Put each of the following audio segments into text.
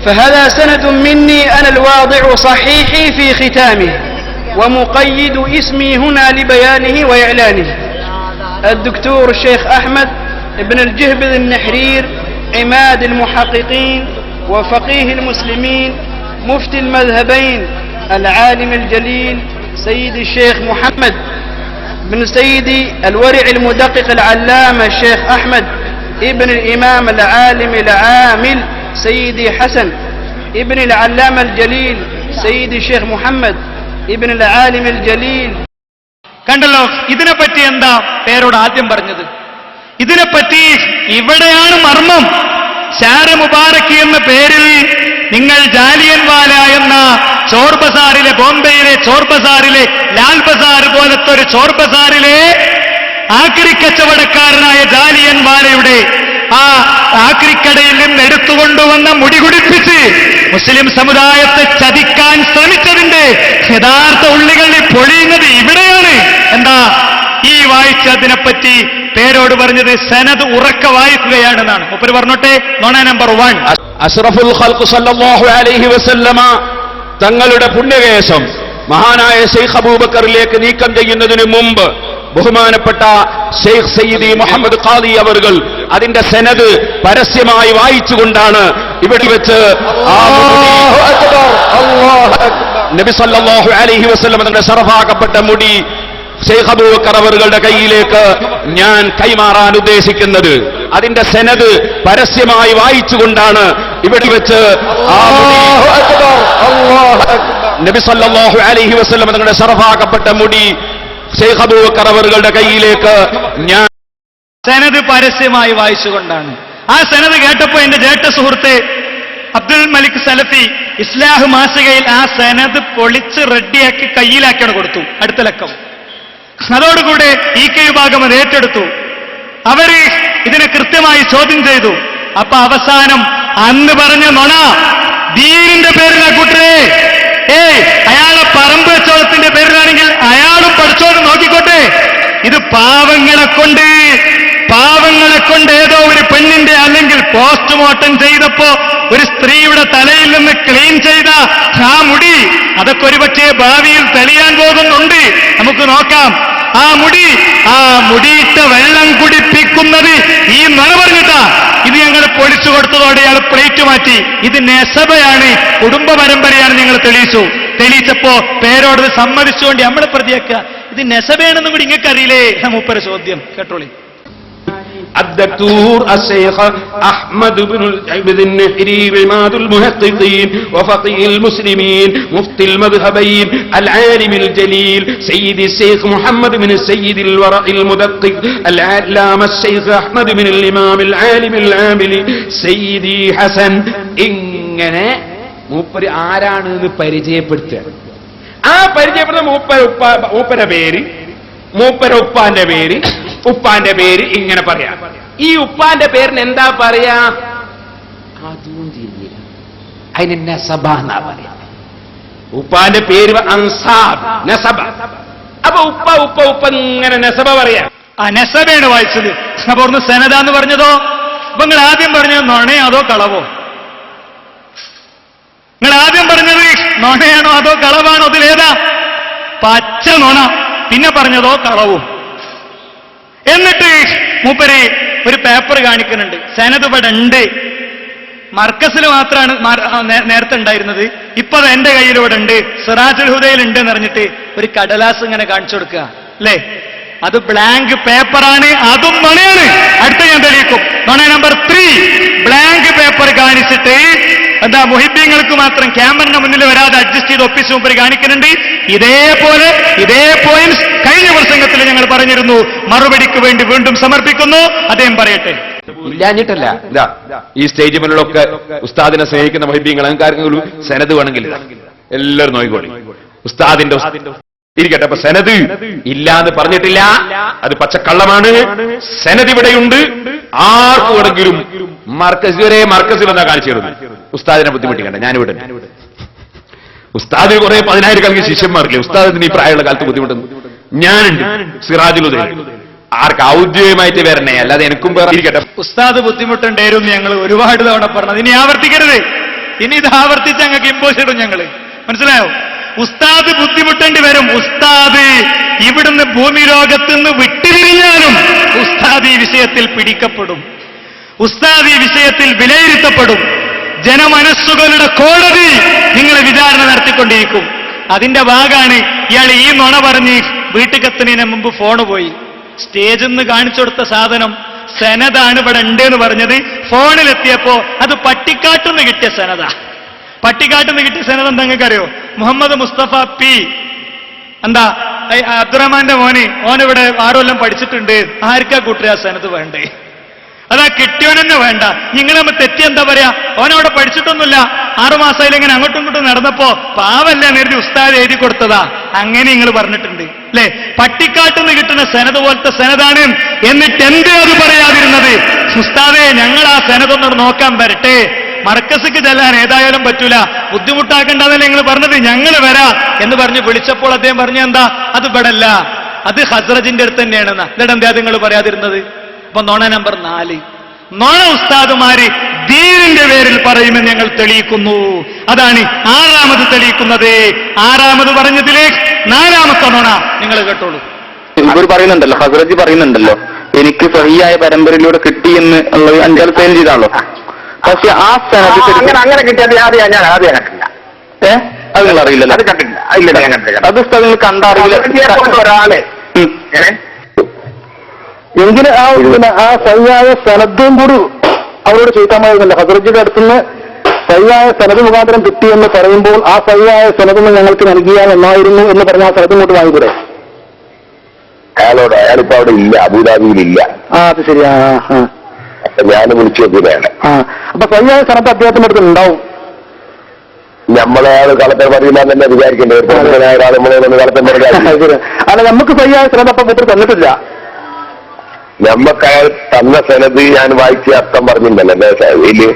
فهذا سند مني أنا الواضع صحيحي في ختامه ومقيد اسمي هنا لبيانه وإعلانه. الدكتور الشيخ أحمد بن الجهبذ النحرير عماد المحققين وفقيه المسلمين مفتي المذهبين العالم الجليل سيد الشيخ محمد بن سيدي الورع المدقق العلامة الشيخ أحمد ابن الإمام العالم العامل سيدي حسن ابن العلامة الجليل سيدي الشيخ محمد ابن العالم الجليل. കണ്ടല്ലോ, ഇതിനെപ്പറ്റി എന്താ പേരോട് ആദ്യം പറഞ്ഞത്? ഇതിനെപ്പറ്റി ഇവിടെയാണ് മർമ്മം. ഷാറ് മുബാറക് എന്ന പേരിൽ നിങ്ങൾ ജാലിയൻവാല എന്ന ചോർ ബസാറിലെ, ബോംബെയിലെ ചോർ ബസാറിലെ ലാൽ ബസാർ പോലത്തെ ഒരു ചോർ ബസാറിലെ ആക്രിക്കച്ചവടക്കാരനായ ജാലിയൻവാലയുടെ ആ ആക്രിക്കടയിൽ നിന്ന് എടുത്തുകൊണ്ടുവന്ന മുടി കുടിപ്പിച്ച് മുസ്ലിം സമുദായത്തെ ചതിക്കാൻ ശ്രമിച്ചതിന്റെ യഥാർത്ഥ ഉള്ളികളിൽ പൊഴിയുന്നത് ഇവിടെയാണ്. എന്താ ഈ വായിച്ചതിനെപ്പറ്റി പേരോട് പറഞ്ഞത്? സനദ് ഉറക്ക വായിക്കുകയാണെന്നാണ്. മൂപ്പര് പറഞ്ഞോട്ടെ. നോണ നമ്പർ 1, അഷ്റഫുൽ ഖൽഖ് സല്ലല്ലാഹു അലൈഹി വസല്ലമ തങ്ങളുടെ പുണ്യകേശം മഹാനായ ശൈഖ് അബൂബക്കറിലേക്ക് നീക്കം ചെയ്യുന്നതിന് മുമ്പ് ബഹുമാനപ്പെട്ട ഷെയ്ഖ് സയ്യിദി മുഹമ്മദ് ഖാദി അവർകൾ അതിന്റെ സനദ് പരസ്യമായി വായിച്ചുകൊണ്ടാണ് ഇവിടെ വെച്ച് നബി സല്ലല്ലാഹു അലൈഹി വസല്ലം തങ്ങളുടെ ശറഫാക്കപ്പെട്ട മുടി ഷെയ്ഖ് അബൂബക്കർ അവരുടെ കയ്യിലേക്ക് ഞാൻ കൈമാറാൻ ഉദ്ദേശിക്കുന്നത്. അതിന്റെ സനദ് പരസ്യമായി വായിച്ചുകൊണ്ടാണ് ഇവിടെ വെച്ച് നബി സല്ലല്ലാഹു അലൈഹി വസല്ലം തങ്ങളുടെ ശറഫാക്കപ്പെട്ട മുടി ഷെയ്ഖ് അബൂബക്കർ അവരുടെ കയ്യിലേക്ക് ഞാൻ സനദ് പരസ്യമായി വായിച്ചുകൊണ്ടാണ്. ആ സനദ് കേട്ടപ്പോ എന്റെ ജേഷ്ഠ സുഹൃത്ത് അബ്ദുൽ മലിക് സലഫി ഇസ്ലാഹ് മാസികയിൽ ആ സനദ് പൊളിച്ച് റെഡിയാക്കി കയ്യിലാക്കിയാണ് കൊടുത്തു, അടുത്ത ലക്കം. അതോടുകൂടെ ഈ കെ വിഭാഗം അത് ഏറ്റെടുത്തു. അവര് ഇതിനെ കൃത്യമായി ചോദ്യം ചെയ്തു. അപ്പൊ അവസാനം അന്ന് പറഞ്ഞ നുണ ദീനിന്റെ പേരിലാ കൂട്ടരെ. അയാളെ പറമ്പ് കച്ചവടത്തിന്റെ പേരിലാണെങ്കിൽ അയാളും പഠിച്ചോട് നോക്കിക്കോട്ടെ. ഇത് പാവങ്ങളെ കൊണ്ട് ഏതോ ഒരു പെണ്ണിന്റെ അല്ലെങ്കിൽ പോസ്റ്റ്മോർട്ടം ചെയ്തപ്പോ ഒരു സ്ത്രീയുടെ തലയിൽ നിന്ന് ക്ലീൻ ചെയ്ത ആ മുടി, അതൊക്കെ ഒരുപക്ഷെ ഭാവിയിൽ തെളിയാൻ പോകുന്നുണ്ട്. നമുക്ക് നോക്കാം. ആ മുടിയിട്ട വെള്ളം കുടിപ്പിക്കുന്നത് ഈ നുണ പറഞ്ഞിട്ടാ. ഇത് ഞങ്ങൾ പൊളിച്ചു കൊടുത്തതോടെ ഇയാൾ പ്ലേറ്റ് മാറ്റി. ഇത് നെസബയാണ്, കുടുംബ പരമ്പരയാണ് ഞങ്ങൾ തെളിയിച്ചപ്പോ പേരോട് സമ്മതിച്ചുകൊണ്ട് നമ്മളെ പ്രതിയാക്കുക. ഇത് നെസബയാണെന്നും കൂടി ഇങ്ങക്ക് അറിയില്ലേ? മൂപ്പര ചോദ്യം കേട്ടോളി. الدكتور الشيخ أحمد بن الجهبذ النحرير عماد المحققين وفقيه المسلمين مفتي المذهبين العالم الجليل سيد الشيخ محمد بن السيد الورع المدقق العلامة الشيخ أحمد بن الإمام العالم العامل سيدي حسن. ഇങ്ങനെ മൂപ്പര് ആരാണെന്ന് പരിചയപ്പെടുത്തുക. ആ പരിചയപ്പെടുന്ന മൂപ്പരുടെ പേര്, മൂപ്പര ഉപ്പാന്റെ പേര് ഇങ്ങനെ പറയാം. ഈ ഉപ്പാന്റെ പേരിന് എന്താ പറയാ? അതും തിരിയില്ല. അതിന് നസബ എന്നാ പറയാ. ഉപ്പാന്റെ പേര് അൻസാബ്, നസബ. അപ്പൊ ഉപ്പ ഇങ്ങനെ നസബ പറയാ. ആ നസബയാണ് വായിച്ചത്. അപ്പൊ ഒന്ന് സനദാന്ന് പറഞ്ഞതോ? അപ്പൊ നിങ്ങൾ ആദ്യം പറഞ്ഞത് നുണയോ അതോ കളവോ? നിങ്ങൾ ആദ്യം പറഞ്ഞത് നുണയാണോ അതോ കളവാണോ? അതിലേതാ? പച്ച നുണ. പിന്നെ പറഞ്ഞതോ കളവും. എന്നിട്ട് മൂപ്പര് ഒരു പേപ്പർ കാണിക്കുന്നുണ്ട്. സനദ് ഇവിടെ ഉണ്ട്. മർക്കസിൽ മാത്രമാണ് നേരത്തെ ഉണ്ടായിരുന്നത്. ഇപ്പൊ അത് എന്റെ കയ്യിലൂടെ ഉണ്ട്. സിറാജുൽ ഹുദയിൽ ഉണ്ട് എന്ന് പറഞ്ഞിട്ട് ഒരു കടലാസ് ഇങ്ങനെ കാണിച്ചു കൊടുക്കുക അല്ലേ? അത് ബ്ലാങ്ക് പേപ്പറാണ്. അതും നുണയാണ്. അടുത്ത ഞാൻ തെളിയിക്കും. നുണ നമ്പർ 3. ബ്ലാങ്ക് പേപ്പർ കാണിച്ചിട്ട് എന്താ മുഹിബ്ബീങ്ങൾക്ക് മാത്രം ക്യാമറിന്റെ മുന്നിൽ വരാതെ അഡ്ജസ്റ്റ് ചെയ്ത് ഒപ്പിച്ച് മൂപ്പര് കാണിക്കുന്നുണ്ട്. ഇതേ പോയിന്റ്സ് കഴിഞ്ഞ പ്രസംഗത്തിൽ ഞങ്ങൾ പറഞ്ഞിരുന്നു. മറുപടിക്ക് വേണ്ടി വീണ്ടും സമർപ്പിക്കുന്നു. അദ്ദേഹം പറയട്ടെ. ഇല്ലാഞ്ഞിട്ടല്ല. ഈ സ്റ്റേജ് മുന്നിലൊക്കെ ഉസ്താദിനെ സ്നേഹിക്കുന്ന മുഹിബ്ബീങ്ങൾ അഹങ്കാരങ്ങളും സനദ് വേണമെങ്കിൽ എല്ലാവരും നോക്കിക്കോളി. ഉസ്താദിന്റെ ഇരിക്കട്ടെ. അപ്പൊ സനദ് ഇല്ലാന്ന് പറഞ്ഞിട്ടില്ല. അത് പച്ചക്കള്ളമാണ്. സനദ് ഇവിടെയുണ്ട്. ആർക്കും വേണമെങ്കിലും മർക്കസിൽ എന്നാ കാണിച്ചു തരുന്നു. ഉസ്താദിനെ ബുദ്ധിമുട്ടിക്കണ്ട. ഞാനിവിടെ ഉസ്താദിന് കുറെ 10,000 ശിഷ്യന്മാർക്കില്ലേ? ഉസ്താദിന് ഈ പ്രായമുള്ള കാലത്ത് ബുദ്ധിമുട്ടുന്നു. ഞാനുണ്ട്. സിറാജുൽ ഹുദ. ആർക്ക് ഔദ്യോഗികമായിട്ട് വരണേ, അല്ലാതെ എനിക്കും ഇരിക്കട്ടെ. ഉസ്താദ് ബുദ്ധിമുട്ടുണ്ടായിരുന്നു ഞങ്ങൾ ഒരുപാട് തവണ പറഞ്ഞത്. ഇനി ആവർത്തിക്കരുത്. ഇനി ഇത് ആവർത്തിച്ച് ഞങ്ങൾക്ക് ഇമ്പോസ് ഇടും ഞങ്ങള്. മനസ്സിലായോ? ഉസ്താദ് ബുദ്ധിമുട്ടേണ്ടി വരും. ഉസ്താദ് ഇവിടുന്ന് ഭൂമി ലോകത്തുനിന്ന് വിട്ടുപിരിഞ്ഞാലും ഉസ്താദ് ഈ വിഷയത്തിൽ പിടിക്കപ്പെടും. ഉസ്താദ് ഈ വിഷയത്തിൽ വിലയിരുത്തപ്പെടും. ജനമനസ്സുകളുടെ കോടതി നിങ്ങളെ വിചാരണ നടത്തിക്കൊണ്ടിരിക്കും. അതിന്റെ ഭാഗമാണ് ഇയാൾ ഈ നുണ പറഞ്ഞ് വീട്ടുകത്തുന്നതിന് മുമ്പ് ഫോണ് പോയി. സ്റ്റേജിൽ നിന്ന് കാണിച്ചു കൊടുത്ത സാധനം സനതാണ് ഇവിടെ ഉണ്ട് എന്ന് പറഞ്ഞത് ഫോണിലെത്തിയപ്പോ അത് പട്ടിക്കാട്ടുനിന്ന് കിട്ടിയ സനത. പട്ടിക്കാട്ടുനിന്ന് കിട്ടിയ സനത എന്താ നിങ്ങൾക്കറിയോ? മുഹമ്മദ് മുസ്തഫ പി എന്താ അബ്ദുറഹ്മാന്റെ ഓനിവിടെ 6 കൊല്ലം പഠിച്ചിട്ടുണ്ട്. ആർക്കാ കൂട്ടുക സനത് വേണ്ടേ? അതാ കിട്ടിയോനെന്നെ വേണ്ട. നിങ്ങളെ തെറ്റി എന്താ പറയാ? ഓനവിടെ പഠിച്ചിട്ടൊന്നുമില്ല. 6 മാസമായാലും ഇങ്ങനെ അങ്ങോട്ടും ഇങ്ങോട്ടും നടന്നപ്പോ പാവല്ല നേരത്തെ ഉസ്താദ് എഴുതി കൊടുത്തതാ. അങ്ങനെ നിങ്ങൾ പറഞ്ഞിട്ടുണ്ട് അല്ലെ? പട്ടിക്കാട്ടുനിന്ന് കിട്ടുന്ന സനത് പോലത്തെ സനതാണ്. എന്നിട്ട് എന്തേ അത് പറയാതിരുന്നത്? ഉസ്താദേ, ഞങ്ങൾ ആ സനതൊന്ന് നോക്കാൻ വരട്ടെ. മർക്കസിക്ക് ചെല്ലാൻ ഏതായാലും പറ്റൂല, ബുദ്ധിമുട്ടാക്കേണ്ടതല്ലേ നിങ്ങൾ പറഞ്ഞത്, ഞങ്ങൾ വരാ എന്ന് പറഞ്ഞ് വിളിച്ചപ്പോൾ അദ്ദേഹം പറഞ്ഞ എന്താ? അത് ഇവിടല്ല, അത് ഹസ്രജിന്റെ അടുത്ത് തന്നെയാണെന്നാ. എന്നിട്ട് എന്താ നിങ്ങൾ പറയാതിരുന്നത്? അപ്പൊ നുണ നമ്പർ 4. നുണ ഉസ്താദുമാര് ദീനിന്റെ പേരിൽ പറയുമെന്ന് ഞങ്ങൾ തെളിയിക്കുന്നു. അതാണ് 6ാമത് തെളിയിക്കുന്നത്. 6ാമത് പറഞ്ഞതിലെ 4ാമത്തെ നുണ നിങ്ങൾ കേട്ടോളൂ. ഇവർ പറയുന്നുണ്ടല്ലോ, ഹസ്രജി പറയുന്നുണ്ടല്ലോ, എനിക്ക് സഹിയായ പരമ്പരയിലൂടെ കിട്ടിയെന്ന് ഉള്ളത് 5 സൈൻ ചെയ്താണല്ലോ. പക്ഷെ ആ സ്ഥാനത്ത് അങ്ങനെ കിട്ടിയത് ഞാൻ ആദ്യം കണ്ടില്ല. അത് നിങ്ങൾ അറിയില്ലല്ലോ? അത് കണ്ടില്ല. ഇല്ല, ഞാൻ കണ്ടില്ല. അത് നിങ്ങൾ കണ്ടറിയില്ല. ഒരാളെ എങ്കിലും ആ സഹിയായ സനദും കൂടി അവരോട് ചോദിക്കാമായിരുന്നല്ലോ. ഹസ്രജിയുടെ അടുത്തുനിന്ന് സഹിയായ സനദ് മുഖാന്തരം കിട്ടിയെന്ന് പറയുമ്പോൾ ആ സഹിയായ സനദ് ഞങ്ങൾക്ക് നൽകിയാൽ എന്നായിരുന്നു എന്ന് പറഞ്ഞ ആ സനദ് ഇങ്ങോട്ട് വാങ്ങിക്കൂടെ? അയാളിപ്പോ അവിടെ ഇല്ല, അബുദാബിയിലില്ല. അത് ശരിയാ. ഞാൻ വിളിച്ചു നോക്കിയതാണ്. അപ്പൊ സഹിയായ സനദ് അദ്ദേഹത്തിന്റെ അടുത്ത് ഉണ്ടാവും. നമ്മളയാൾ കളത്തിൽ പറയുമ്പോൾ തന്നെ വിചാരിക്കേണ്ടത് നമ്മളെ കളത്തിൽ പറയാം. അല്ല, നമുക്ക് സഹിയായ സനദ് അപ്പം മുദ്ര തന്നിട്ടില്ല. നമ്മക്ക് അയാൾ തന്ന സനത് ഞാൻ വായിച്ച അർത്ഥം പറഞ്ഞിട്ടുണ്ടല്ലോ,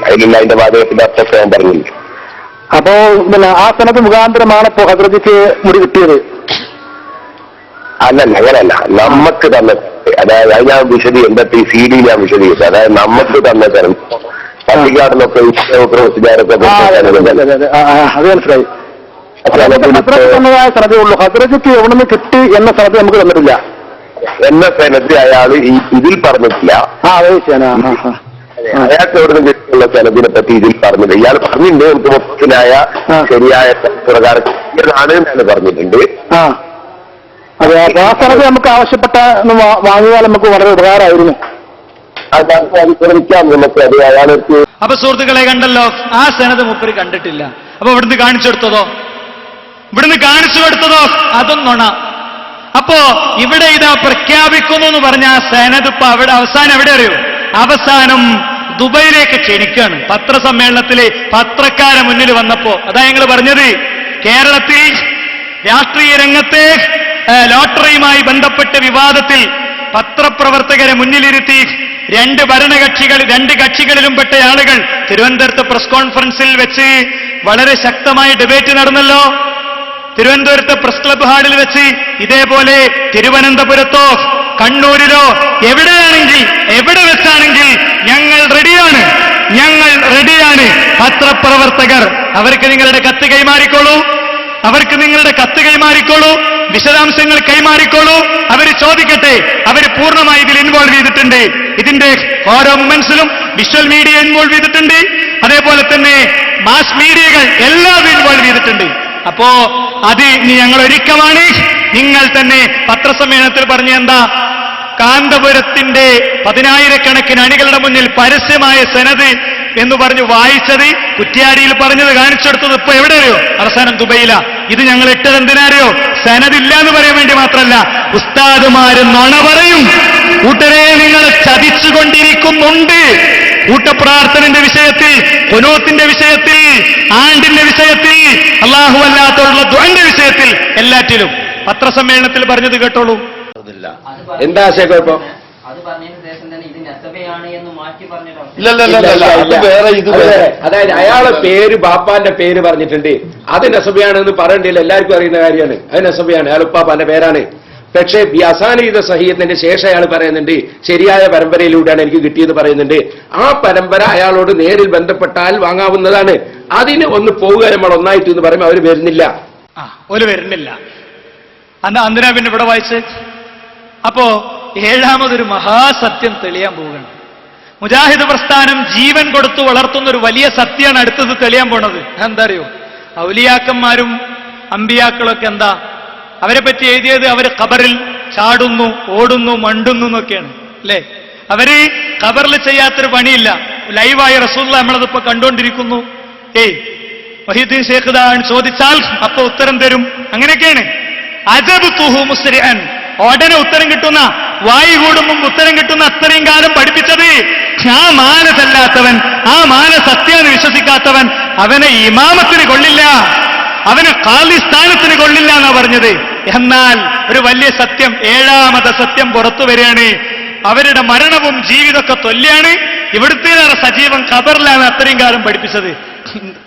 അതിലുള്ള അതിന്റെ വാചകത്തിന്റെ അർത്ഥമൊക്കെ ഞാൻ പറഞ്ഞില്ല. അപ്പോ പിന്നെ ആ സനത് മുഖാന്തരമാണ് ഇപ്പോ ഹസ്രജിക്ക് മുടി കിട്ടിയത്? അല്ലല്ല, അങ്ങനല്ല. നമുക്ക് തന്ന, അതായത് അത് ഞാൻ എന്റെ CD ഞാൻ വിശദീകരിച്ചു. അതായത് നമുക്ക് തന്ന സനത് പട്ടിക്കാടിനൊക്കെ അത് മനസ്സിലായി. തന്നതായ സനതേ ഉള്ളൂ. ഹസ്രജിക്ക് എവിടെ നിന്ന് കിട്ടി എന്ന സനത് നമുക്ക് തന്നിട്ടില്ല. എന്ന സനത്ത് അയാൾ ഇതിൽ പറഞ്ഞിട്ടില്ല. അയാൾക്ക് എവിടെ നിന്ന് കിട്ടിയുള്ള സനത്തിനെ പറ്റി ഇതിൽ പറഞ്ഞില്ല. ഇയാൾ പറഞ്ഞിട്ടുണ്ട് നമുക്ക് മൊത്തത്തിലായ ശരിയായ പ്രകാരം ആണ് ഞാൻ പറഞ്ഞിട്ടുണ്ട്. അതെ, ആ സനത് നമുക്ക് ആവശ്യപ്പെട്ട വാങ്ങിയാൽ നമുക്ക് വളരെ ഉപകാരമായിരുന്നു. ശ്രമിക്കാം നമുക്ക്. അത് അയാൾക്ക് അപ്പൊ സുഹൃത്തുക്കളെ കണ്ടല്ലോ, ആ സനത് മുപ്പര് കണ്ടിട്ടില്ല. അപ്പൊ ഇവിടുന്ന് കാണിച്ചു കൊടുത്തതോ? ഇവിടുന്ന് കാണിച്ചു കൊടുത്തതോ? അതൊന്നൊണ. അപ്പോ ഇവിടെ ഇതാ പ്രഖ്യാപിക്കുന്നു എന്ന് പറഞ്ഞ ആ സനത് ഇപ്പൊ അവിടെ അവസാനം എവിടെ അറിയോ? അവസാനം ദുബൈയിലേക്ക് ക്ഷണിക്കാണ്. പത്രസമ്മേളനത്തില് പത്രക്കാരെ മുന്നിൽ വന്നപ്പോ അതാ ഞങ്ങൾ പറഞ്ഞത്, കേരളത്തിൽ രാഷ്ട്രീയ രംഗത്തെ ലോട്ടറിയുമായി ബന്ധപ്പെട്ട വിവാദത്തിൽ പത്രപ്രവർത്തകരെ മുന്നിലിരുത്തി രണ്ട് കക്ഷികളിലും പെട്ട ആളുകൾ തിരുവനന്തപുരത്ത് പ്രസ് കോൺഫറൻസിൽ വെച്ച് വളരെ ശക്തമായ ഡിബേറ്റ് നടന്നല്ലോ. തിരുവനന്തപുരത്തെ പ്രസ് ക്ലബ് ഹാളിൽ വെച്ച് ഇതേപോലെ തിരുവനന്തപുരത്തോ കണ്ണൂരിലോ എവിടെ വെച്ചാണെങ്കിൽ ഞങ്ങൾ റെഡിയാണ്. പത്രപ്രവർത്തകർ അവർക്ക് നിങ്ങളുടെ കത്ത് കൈമാറിക്കോളൂ, വിശദാംശങ്ങൾ കൈമാറിക്കോളൂ. അവർ ചോദിക്കട്ടെ. അവർ പൂർണ്ണമായി ഇതിൽ ഇൻവോൾവ് ചെയ്തിട്ടുണ്ട്. ഇതിന്റെ ഓരോ മൊമെന്റ്സിലും വിഷ്വൽ മീഡിയ ഇൻവോൾവ് ചെയ്തിട്ടുണ്ട്. അതേപോലെ തന്നെ മാസ് മീഡിയകൾ എല്ലാവരും ഇൻവോൾവ് ചെയ്തിട്ടുണ്ട്. അപ്പോ അത് ഇനി ഞങ്ങൾ ഒരുക്കമാണ്. നിങ്ങൾ തന്നെ പത്രസമ്മേളനത്തിൽ പറഞ്ഞ എന്താ? കാന്തപുരത്തിന്റെ 10,000-കണക്കിന് അണികളുടെ മുന്നിൽ പരസ്യമായ സനത് എന്ന് പറഞ്ഞ് വായിച്ചത്, കുറ്റ്യാടിയിൽ പറഞ്ഞത് കാണിച്ചെടുത്തത് ഇപ്പൊ എവിടെയോ? അവസാനം ദുബൈയിലാ. ഇത് ഞങ്ങൾ ഇട്ടത് എന്തിനാറിയോ? സനദില്ല എന്ന് പറയാൻ വേണ്ടി മാത്രമല്ല, ഉസ്താദുമാര് നുണ പറയും. കൂട്ടരെ നിങ്ങളെ ചതിച്ചുകൊണ്ടിരിക്കുന്നുണ്ട്. കൂട്ടപ്രാർത്ഥനന്റെ വിഷയത്തിൽ, ഖുനൂത്തിന്റെ വിഷയത്തിൽ, ആണ്ടിന്റെ വിഷയത്തിൽ, അല്ലാഹു അല്ലാത്തുള്ള ദുആന്റെ വിഷയത്തിൽ, എല്ലാറ്റിലും പത്രസമ്മേളനത്തിൽ പറഞ്ഞത് കേട്ടോളൂ. എന്താ കുഴപ്പം? അതായത് അയാളെ പേര്, ബാപ്പാന്റെ പേര് പറഞ്ഞിട്ടുണ്ട്. അത് നസബയാണെന്ന് പറയണ്ടില്ല, എല്ലാവർക്കും അറിയുന്ന കാര്യമാണ്. അത് നസബയാണ്, അയാൾ ഉപ്പാപ്പാന്റെ പേരാണ്. പക്ഷേ വ്യാസാനീത സഹീയത്തിന്റെ ശേഷം അയാൾ പറയുന്നുണ്ട് ശരിയായ പരമ്പരയിലൂടെയാണ് എനിക്ക് കിട്ടിയത് പറയുന്നുണ്ട്. ആ പരമ്പര അയാളോട് നേരിൽ ബന്ധപ്പെട്ടാൽ വാങ്ങാവുന്നതാണ്. അതിന് ഒന്ന് പോവുക നമ്മൾ ഒന്നായിട്ട് എന്ന് പറയുമ്പോൾ അവർ വരുന്നില്ല. വരുന്നില്ല. എന്തിനാ പിന്നെ ഇവിടെ വായിച്ച്? അപ്പോ ഏഴാമതൊരു മഹാസത്യം തെളിയാൻ പോവുകയാണ്. മുജാഹിദ് പ്രസ്ഥാനം ജീവൻ കൊടുത്തു വളർത്തുന്ന ഒരു വലിയ സത്യമാണ് അടുത്തത് തെളിയാൻ പോണത്. എന്താ അറിയോ? ഔലിയാക്കന്മാരും അമ്പിയാക്കളൊക്കെ എന്താ അവരെ പറ്റി എഴുതിയത്? അവര് ഖബറിൽ ചാടുന്നു, ഓടുന്നു, മണ്ടുന്നു എന്നൊക്കെയാണ് അല്ലേ? അവര് ഖബറിൽ ചെയ്യാത്തൊരു പണിയില്ല. ലൈവായി റസൂലുള്ളാഹി നമ്മളതിപ്പോ കണ്ടുകൊണ്ടിരിക്കുന്നു. വഹീദ്ദീൻ ശൈഖ് ചോദിച്ചാൽ അപ്പൊ ഉത്തരം തരും. അങ്ങനെയൊക്കെയാണ്. അജബ്തുഹു മുസ്രിഅൻ, ഉടനെ ഉത്തരം കിട്ടുന്ന, വായു കൂടും മുമ്പ് ഉത്തരം കിട്ടുന്ന അത്രയും കാലം പഠിപ്പിച്ചത് ആ മാനസല്ലാത്തവൻ, ആ മാനസത്യാന്ന് വിശ്വസിക്കാത്തവൻ അവനെ ഇമാമത്തിന് കൊള്ളില്ല, അവന് ഖാലി സ്ഥാനത്തിന് കൊള്ളില്ല എന്നാ പറഞ്ഞത്. എന്നാൽ ഒരു വലിയ സത്യം, ഏഴാമത്തെ സത്യം പുറത്തു വരികയാണ്. അവരുടെ മരണവും ജീവിതമൊക്കെ തൊല്യാണ്. ഇവിടുത്തേറെ സജീവൻ ഖബറിലാണ് അത്രയും കാലം പഠിപ്പിച്ചത്.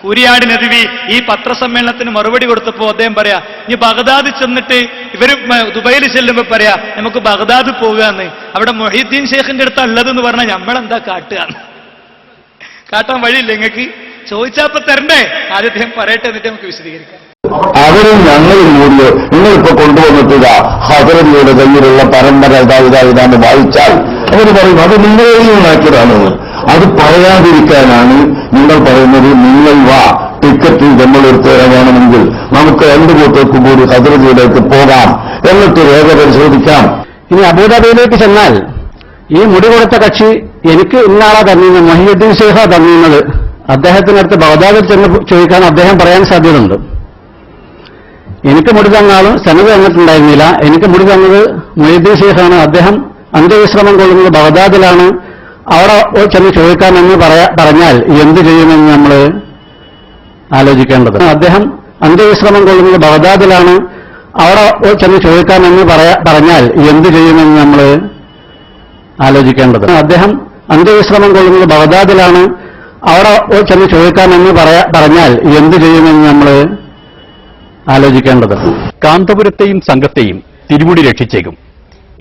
കൂരിയാട് നദവി ഈ പത്രസമ്മേളനത്തിന് മറുപടി കൊടുത്തപ്പോ അദ്ദേഹം പറയാ, ഇനി ബഗ്ദാദ് ചെന്നിട്ട് ഇവര് ദുബൈയിൽ ചെല്ലുമ്പോ പറയാ നമുക്ക് ബഗ്ദാദ് പോകുകയെന്ന്. അവിടെ മൊഹീദ്ദീൻ ശൈഖിന്റെ അടുത്ത് ഉള്ളതെന്ന് പറഞ്ഞാൽ നമ്മളെന്താ കാട്ടുകയാണ്? കാട്ടാൻ വഴിയില്ല നിങ്ങൾക്ക്? ചോദിച്ചാപ്പോ തരണ്ടേ? ആദ്യം അദ്ദേഹം പറയട്ടെ, എന്നിട്ട് നമുക്ക് വിശദീകരിക്കാം. അവരും ഞങ്ങളും കൂടി നിങ്ങളിപ്പോ കൊണ്ടുവന്നിട്ടുക ഹദരലിയുടെ കയ്യിലുള്ള പരമ്പര ഇതാന്ന് വായിച്ചാൽ അവർ പറയും അത് നിങ്ങളെയും ഉണ്ടാക്കിയതാണ്. അത് പറയാതിരിക്കാനാണ് നിങ്ങൾ പറയുന്നത്. നിങ്ങൾ വാ, ടിക്കറ്റ് നമ്മളെടുത്ത് വേണമെങ്കിൽ നമുക്ക് രണ്ടു കൂട്ടർക്കും കൂടി ഹദരലിയിലേക്ക് പോകാം, എന്നിട്ട് രേഖ പരിശോധിക്കാം. ഇനി അബൂദാബിയിലേക്ക് ചെന്നാൽ ഈ മുടി കൊടുത്ത കക്ഷി എനിക്ക് ഇന്നാളാ തന്നിരുന്നത്, മൊഹീദ്ദീൻ ശൈഖാ തന്നിരുന്നത്, അദ്ദേഹത്തിനടുത്ത് ബഗ്ദാദിൽ ചെന്ന് ചോദിക്കാൻ അദ്ദേഹം പറയാൻ സാധ്യതയുണ്ട്. എനിക്ക് മുടി തന്നാലും സനത് തന്നിട്ടുണ്ടായിരുന്നില്ല. എനിക്ക് മുടി തന്നത് മൊഹീദ്ദീൻ ശൈഖാണ്. അദ്ദേഹം അന്ത്യവിശ്രമം കൊള്ളുന്നത് ബഗ്ദാദിലാണ്. അവിടെ ചെന്ന് ചോദിക്കാമെന്ന് പറഞ്ഞാൽ എന്തു ചെയ്യുമെന്ന് നമ്മൾ ആലോചിക്കേണ്ടത്. അദ്ദേഹം അന്ത്യവിശ്രമം കൊള്ളുന്നത് ബഗ്ദാദിലാണ്. അവിടെ ചെന്ന് ചോദിക്കാമെന്ന് പറഞ്ഞാൽ എന്തു ചെയ്യുമെന്ന് നമ്മൾ ആലോചിക്കേണ്ടത്. അദ്ദേഹം അന്ത്യവിശ്രമം കൊള്ളുന്നത് ബഗ്ദാദിലാണ്. അവിടെ ചെന്ന് ചോദിക്കാമെന്ന് പറഞ്ഞാൽ എന്തു ചെയ്യുമെന്ന് നമ്മൾ ആലോചിക്കേണ്ടത്. കാന്തപുരത്തെയും സംഘത്തെയും തിരുമുടി രക്ഷിച്ചേക്കും.